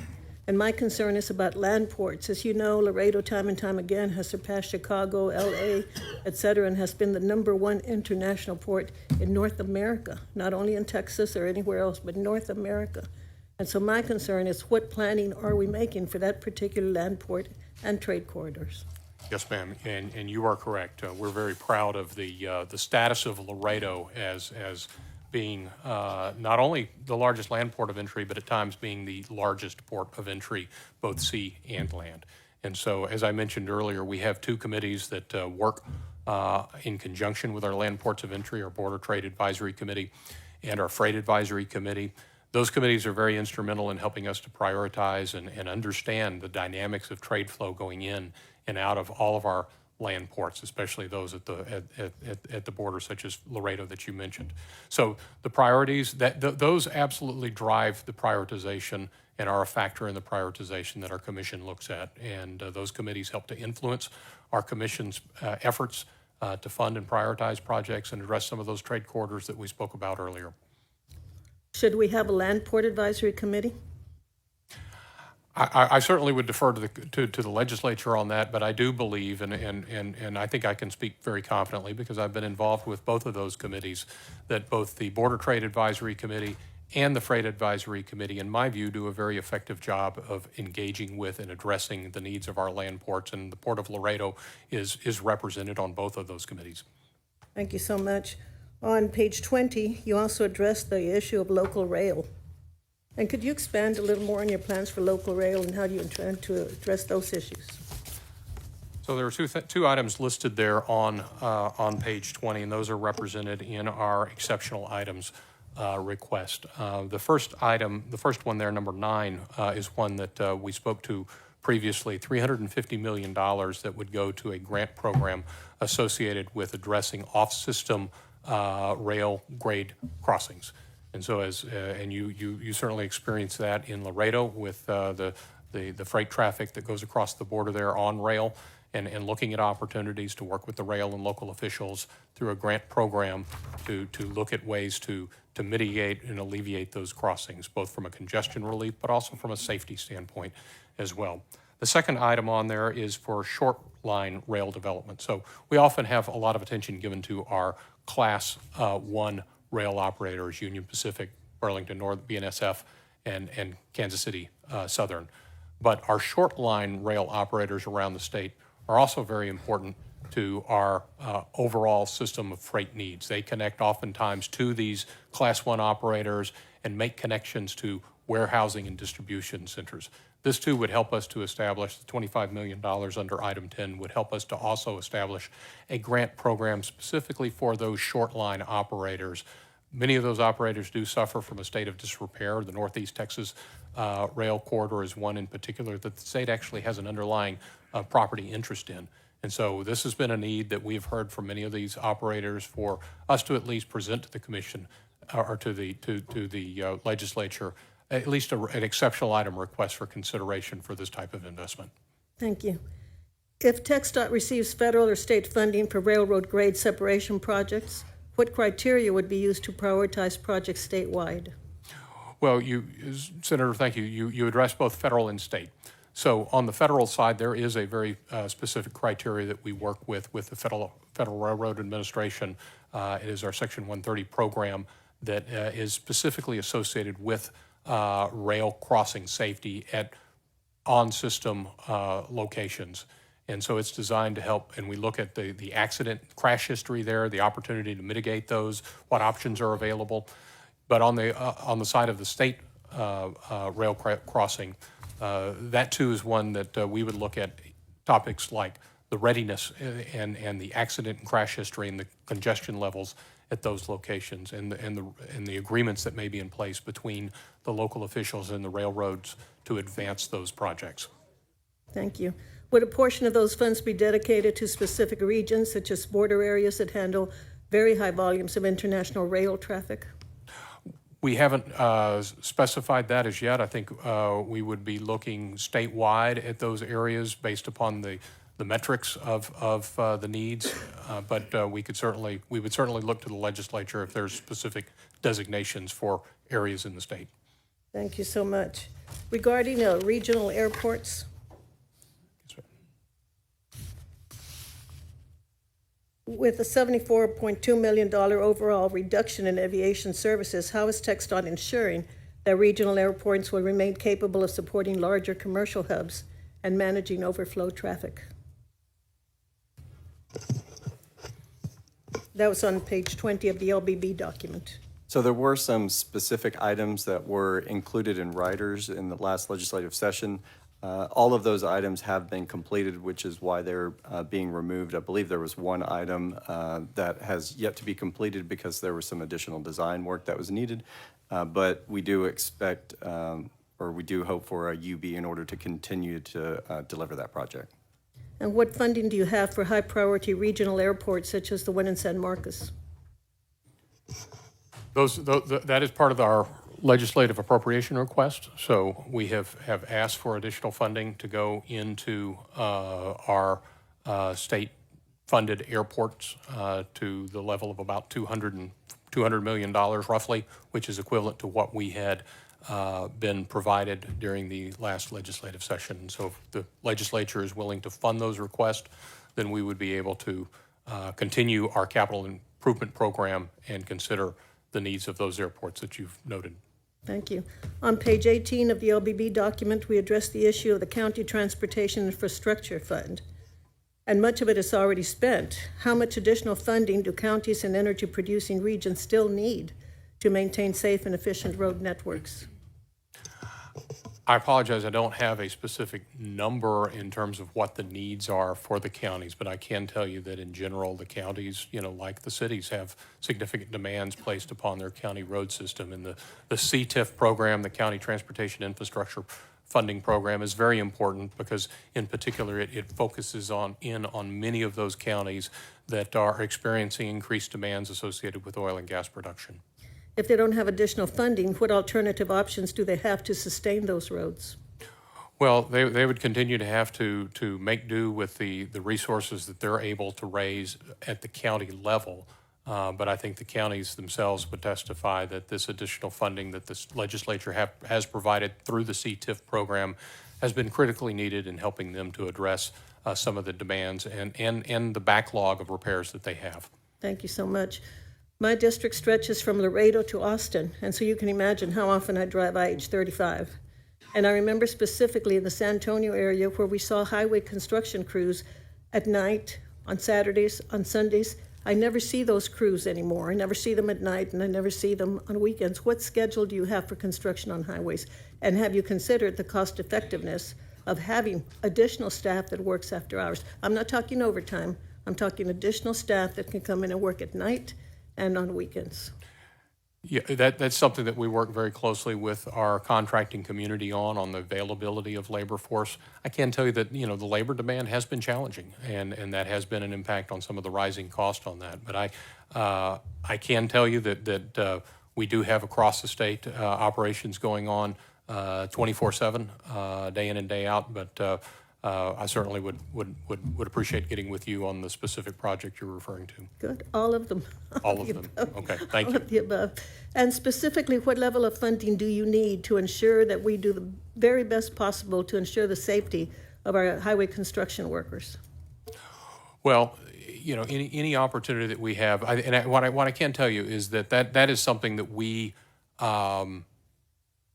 And my concern is about land ports. As you know, Laredo time and time again has surpassed Chicago, LA, et cetera, and has been the #1 international port in North America, not only in Texas or anywhere else, but North America. And so my concern is what planning are we making for that particular land port and trade corridors? Yes, ma'am, and you are correct. We're very proud of the status of Laredo as being not only the largest land port of entry, but at times being the largest port of entry, both sea and land. And so, as I mentioned earlier, we have two committees that work in conjunction with our land ports of entry, our Border Trade Advisory Committee and our Freight Advisory Committee. Those committees are very instrumental in helping us to prioritize and understand the dynamics of trade flow going in and out of all of our land ports, especially those at the border, such as Laredo that you mentioned. So the priorities, those absolutely drive the prioritization and are a factor in the prioritization that our commission looks at. And those committees help to influence our commission's efforts to fund and prioritize projects and address some of those trade corridors that we spoke about earlier. Should we have a land port advisory committee? I certainly would defer to the legislature on that, but I do believe, and I think I can speak very confidently because I've been involved with both of those committees, that both the Border Trade Advisory Committee and the Freight Advisory Committee, in my view, do a very effective job of engaging with and addressing the needs of our land ports, and the Port of Laredo is represented on both of those committees. Thank you so much. On page 20, you also addressed the issue of local rail. And could you expand a little more on your plans for local rail and how do you intend to address those issues? So there are two items listed there on page 20, and those are represented in our exceptional items request. The first item, the first one there, number 9, is one that we spoke to previously, $350 million that would go to a grant program associated with addressing off-system rail grade crossings. And so, and you certainly experience that in Laredo with the freight traffic that goes across the border there on rail, and looking at opportunities to work with the rail and local officials through a grant program to look at ways to mitigate and alleviate those crossings, both from a congestion relief, but also from a safety standpoint as well. The second item on there is for short line rail development. So we often have a lot of attention given to our Class 1 rail operators, Union Pacific, Burlington North, BNSF, and Kansas City Southern. But our short line rail operators around the state are also very important to our overall system of freight needs. They connect oftentimes to these Class 1 operators and make connections to warehousing and distribution centers. This too would help us to establish the $25 million under item 10 would help us to also establish a grant program specifically for those short line operators. Many of those operators do suffer from a state of disrepair. The Northeast Texas rail corridor is one in particular that the state actually has an underlying property interest in. And so this has been a need that we've heard from many of these operators for us to at least present to the commission or to the legislature at least an exceptional item request for consideration for this type of investment. Thank you. If TxDOT receives federal or state funding for railroad grade separation projects, what criteria would be used to prioritize projects statewide? Well, Senator, thank you. You addressed both federal and state. So on the federal side, there is a very specific criteria that we work with the Federal Railroad Administration It is our Section 130 program that is specifically associated with rail crossing safety at on-system locations. And so it's designed to help, and we look at the accident crash history there, the opportunity to mitigate those, what options are available. But on the side of the state rail crossing, that too is one that we would look at topics like the readiness and the accident and crash history and the congestion levels at those locations and the agreements that may be in place between the local officials and the railroads to advance those projects. Thank you. Would a portion of those funds be dedicated to specific regions, such as border areas that handle very high volumes of international rail traffic? We haven't specified that as yet. I think we would be looking statewide at those areas based upon the metrics of the needs, but we would certainly look to the legislature if there's specific designations for areas in the state. Thank you so much. Regarding regional airports, with a $74.2 million overall reduction in aviation services, how is TxDOT ensuring that regional airports will remain capable of supporting larger commercial hubs and managing overflow traffic? That was on page 20 of the LBB document. So there were some specific items that were included in riders in the last legislative session. All of those items have been completed, which is why they're being removed. I believe there was one item that has yet to be completed because there was some additional design work that was needed. But we do expect, or we do hope for a UB in order to continue to deliver that project. And what funding do you have for high-priority regional airports such as the one in San Marcos? That is part of our legislative appropriation request. So we have asked for additional funding to go into our state-funded airports to the level of about $200 million roughly, which is equivalent to what we had been provided during the last legislative session. So if the legislature is willing to fund those requests, then we would be able to continue our capital improvement program and consider the needs of those airports that you've noted. Thank you. On page 18 of the LBB document, we address the issue of the County Transportation Infrastructure Fund, and much of it is already spent. How much additional funding do counties and energy-producing regions still need to maintain safe and efficient road networks? I apologize, I don't have a specific number in terms of what the needs are for the counties, but I can tell you that in general, the counties, like the cities, have significant demands placed upon their county road system. And the CTIF program, the County Transportation Infrastructure Funding Program, is very important because in particular it focuses on many of those counties that are experiencing increased demands associated with oil and gas production. If they don't have additional funding, what alternative options do they have to sustain those roads? Well, they would continue to have to make do with the resources that they're able to raise at the county level. But I think the counties themselves would testify that this additional funding that this legislature has provided through the CTIF program has been critically needed in helping them to address some of the demands and the backlog of repairs that they have. Thank you so much. My district stretches from Laredo to Austin, and so you can imagine how often I drive IH-35. And I remember specifically in the San Antonio area where we saw highway construction crews at night, on Saturdays, on Sundays. I never see those crews anymore. I never see them at night, and I never see them on weekends. What schedule do you have for construction on highways? And have you considered the cost effectiveness of having additional staff that works after hours? I'm not talking overtime. I'm talking additional staff that can come in and work at night and on weekends. Yeah, that's something that we work very closely with our contracting community on the availability of labor force. I can tell you that, the labor demand has been challenging, and that has been an impact on some of the rising cost on that. But I can tell you that we do have across the state operations going on 24/7, day in and day out, but I certainly would appreciate getting with you on the specific project you're referring to. Good, all of them. All of them, okay, thank you. All of the above. And specifically, what level of funding do you need to ensure that we do the very best possible to ensure the safety of our highway construction workers? Well, you know, any opportunity that we have, what I can tell you is that is something that we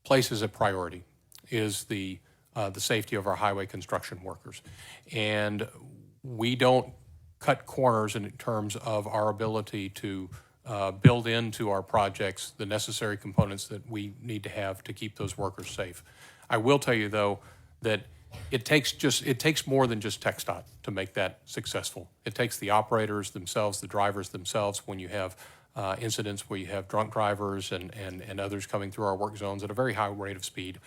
place as a priority, is the safety of our highway construction workers. And we don't cut corners in terms of our ability to build into our projects the necessary components that we need to have to keep those workers safe. I will tell you, though, that it takes more than just TxDOT to make that successful. It takes the operators themselves, the drivers themselves. When you have incidents where you have drunk drivers and others coming through our work zones at a very high rate of speed,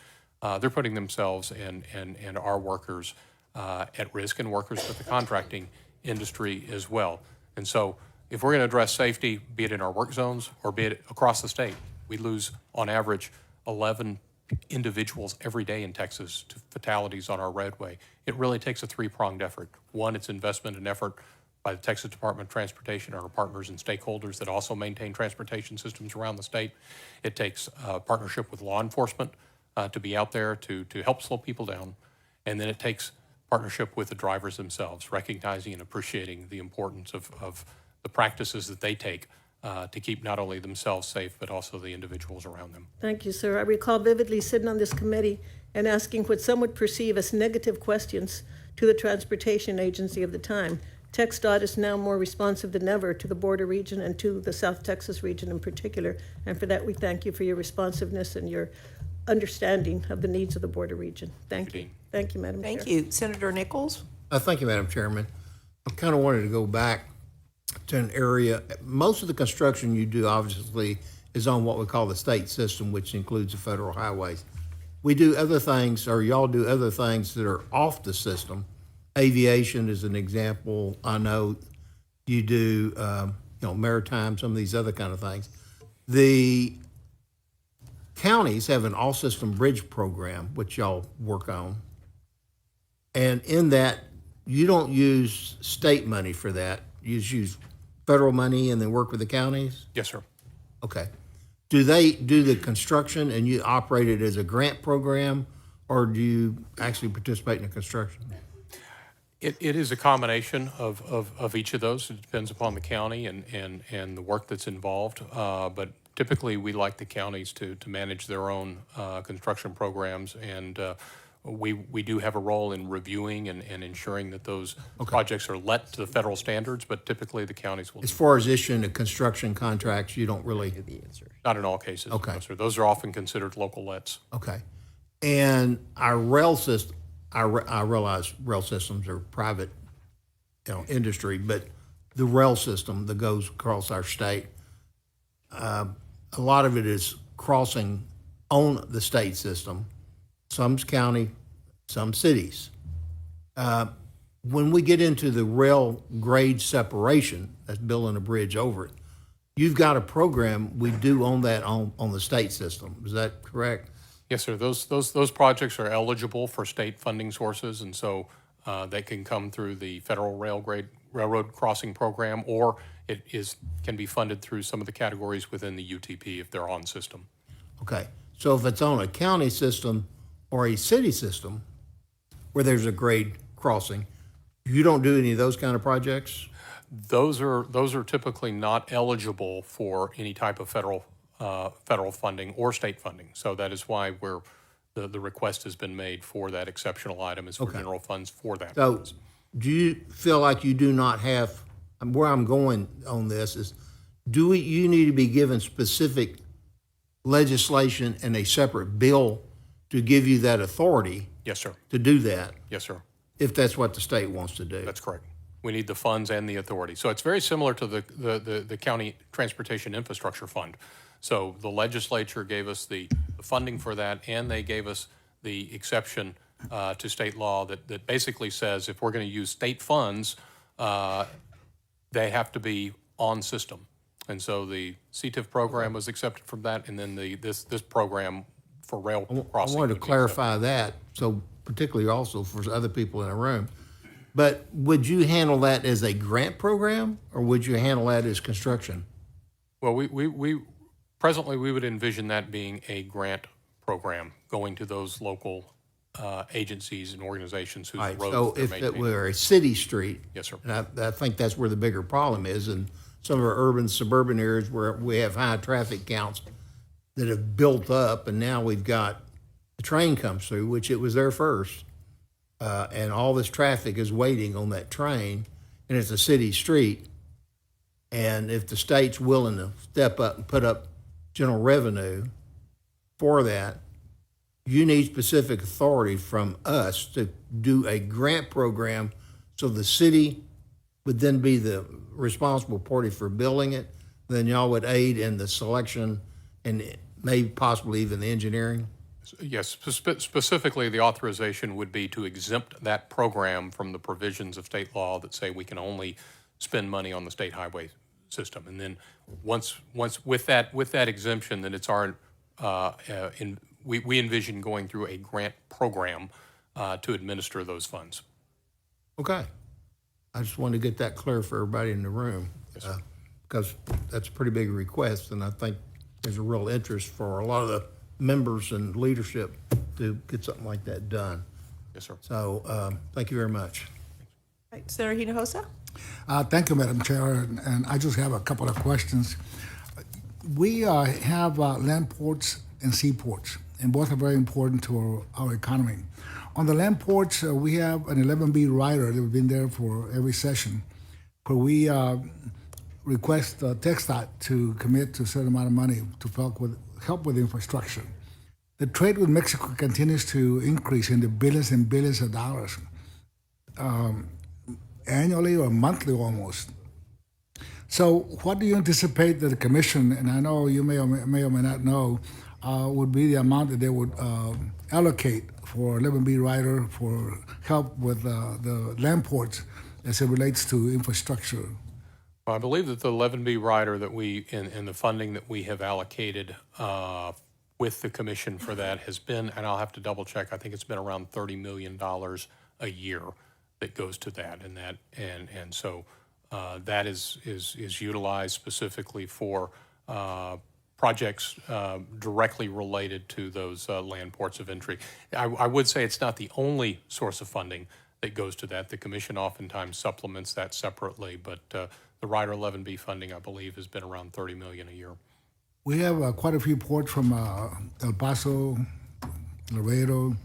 they're putting themselves and our workers at risk, and workers with the contracting industry as well. And so if we're going to address safety, be it in our work zones or be it across the state, we lose on average 11 individuals every day in Texas to fatalities on our roadway. It really takes a three-pronged effort. One, it's investment and effort by the Texas Department of Transportation and our partners and stakeholders that also maintain transportation systems around the state. It takes partnership with law enforcement to be out there to help slow people down. And then it takes partnership with the drivers themselves, recognizing and appreciating the importance of the practices that they take to keep not only themselves safe, but also the individuals around them. Thank you, sir. I recall vividly sitting on this committee and asking what some would perceive as negative questions to the transportation agency of the time. TxDOT is now more responsive than ever to the border region and to the South Texas region in particular. And for that, we thank you for your responsiveness and your understanding of the needs of the border region. Thank you. Dean. Thank you, Madam Chair. Thank you. Senator Nichols? Thank you, Madam Chairman. I kind of wanted to go back to an area. Most of the construction you do, obviously, is on what we call the state system, which includes the federal highways. We do other things, or y'all do other things that are off the system. Aviation is an example. I know you do, maritime, some of these other kind of things. The counties have an all-system bridge program, which y'all work on. And in that, you don't use state money for that. You just use federal money and then work with the counties? Yes, sir. Okay. Do they do the construction and you operate it as a grant program, or do you actually participate in the construction? It is a combination of each of those. It depends upon the county and the work that's involved. But typically, we like the counties to manage their own construction programs, and we do have a role in reviewing and ensuring that those projects are let to the federal standards, but typically the counties will. As far as issuing the construction contracts, you don't really? Not in all cases. Okay. No, sir. Those are often considered local lets. Okay. And our rail system, I realize rail systems are private, industry, but the rail system that goes across our state, a lot of it is crossing on the state system. Some's county, some cities. When we get into the rail grade separation, that's building a bridge over it, you've got a program we do on that on the state system. Is that correct? Yes, sir. Those projects are eligible for state funding sources, and so they can come through the federal railroad crossing program, or can be funded through some of the categories within the UTP if they're on system. Okay. So if it's on a county system or a city system where there's a grade crossing, you don't do any of those kind of projects? Those are typically not eligible for any type of federal funding or state funding. So that is why the request has been made for that exceptional item is for general funds for that. So do you feel like you do not have, where I'm going on this is, you need to be given specific legislation and a separate bill to give you that authority? Yes, sir. To do that? Yes, sir. If that's what the state wants to do? That's correct. We need the funds and the authority. So it's very similar to the county transportation infrastructure fund. So the legislature gave us the funding for that, and they gave us the exception to state law that basically says if we're going to use state funds, they have to be on system. And so the CTIF program was accepted from that, and then this program for rail crossing. I wanted to clarify that, so particularly also for other people in the room. But would you handle that as a grant program, or would you handle that as construction? Well, we presently we would envision that being a grant program going to those local agencies and organizations whose All right, roads so they're if it maintaining. were a city street. Yes, sir. And I think that's where the bigger problem is, in some of our urban, suburban areas where we have high traffic counts that have built up, and now we've got the train comes through, which it was there first, and all this traffic is waiting on that train, and it's a city street. And if the state's willing to step up and put up general revenue for that, you need specific authority from us to do a grant program so the city would then be the responsible party for building it. Then y'all would aid in the selection and maybe possibly even the engineering. Yes, specifically, the authorization would be to exempt that program from the provisions of state law that say we can only spend money on the state highway system. And then once with that exemption, then it's our we envision going through a grant program to administer those funds. Okay. I just wanted to get that clear for everybody in the room. Yes, sir. Because that's a pretty big request, and I think there's a real interest for a lot of the members and leadership to get something like that done. Yes, sir. So thank you very much. Right, Senator Hinojosa? Thank you, Madam Chair, and I just have a couple of questions. We have land ports and seaports, and both are very important to our economy. On the land ports, we have an 11B rider that has been there for every session, where we request TxDOT to commit to a certain amount of money to help with infrastructure. The trade with Mexico continues to increase in the billions and billions of dollars, annually or monthly almost. So what do you anticipate that the commission, and I know you may or may not know, would be the amount that they would allocate for 11B rider for help with the land ports as it relates to infrastructure? Well, I believe that the 11B rider that we, in the funding that we have allocated with the commission for that has been, and I'll have to double check, I think it's been around $30 million a year that goes to that, and so that is utilized specifically for projects directly related to those land ports of entry. I would say it's not the only source of funding that goes to that. The commission oftentimes supplements that separately, but the Rider 11B funding, I believe, has been around $30 million a year. We have quite a few ports from El Paso, Laredo,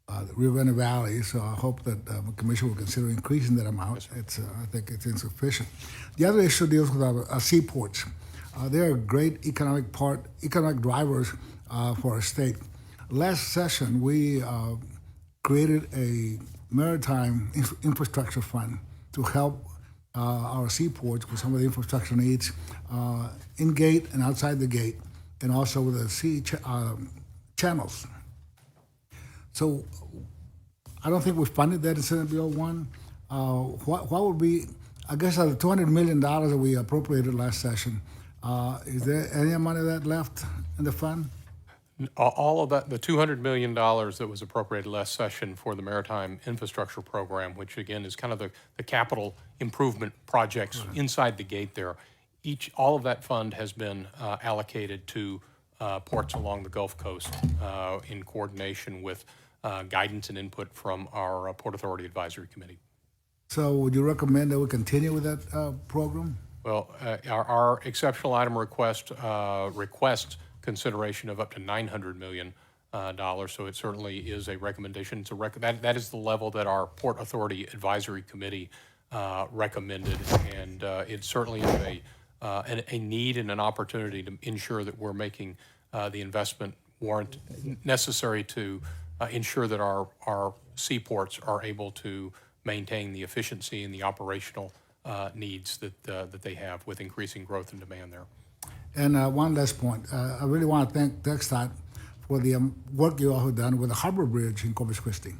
the Rio Grande Valley, so I hope that the commission will consider increasing that amount. I think it's insufficient. The other issue deals with our seaports. They're a great economic drivers for our state. Last session, we created a maritime infrastructure fund to help our seaports with some of the infrastructure needs in gate and outside the gate, and also with the sea channels. So I don't think we funded that in Senate Bill 1. What would be, I guess, the $200 million that we appropriated last session, is there any amount of that left in the fund? All of that, the $200 million that was appropriated last session for the Maritime Infrastructure Program, which again is kind of the capital improvement projects inside the gate there, all of that fund has been allocated to ports along the Gulf Coast in coordination with guidance and input from our Port Authority Advisory Committee. So would you recommend that we continue with that program? Well, our exceptional item request requests consideration of up to $900 million, so it certainly is a recommendation. That is the level that our Port Authority Advisory Committee recommended, and it certainly is a need and an opportunity to ensure that we're making the investment warrant necessary to ensure that our seaports are able to maintain the efficiency and the operational needs that they have with increasing growth and demand there. And one last point. I really want to thank TxDOT for the work you all have done with the Harbor Bridge in Corpus Christi.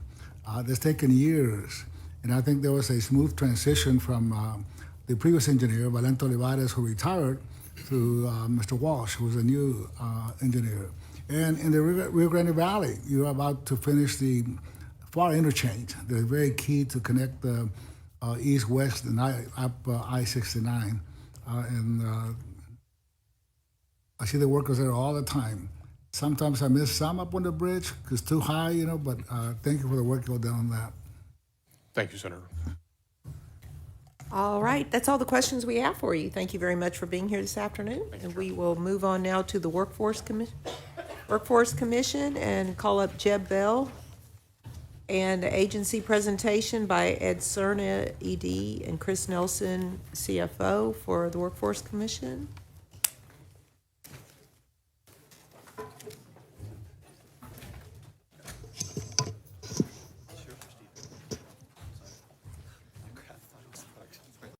It's taken years, and I think there was a smooth transition from the previous engineer, Valente Olivares, who retired, to Mr. Walsh, who was a new engineer. And in the Rio Grande Valley, you're about to finish the FAR interchange. They're very key to connect the east-west and up I-69. And I see the workers there all the time. Sometimes I miss some up on the bridge because it's too high, you know, but thank you for the work you've done on that. Thank you, Senator. All right, that's all the questions we have for you. Thank you very much for being here this afternoon. And we will move on now to the Workforce Commission and call up Jeb Bell and agency presentation by Ed Cerna, ED, and Chris Nelson, CFO for the Workforce Commission.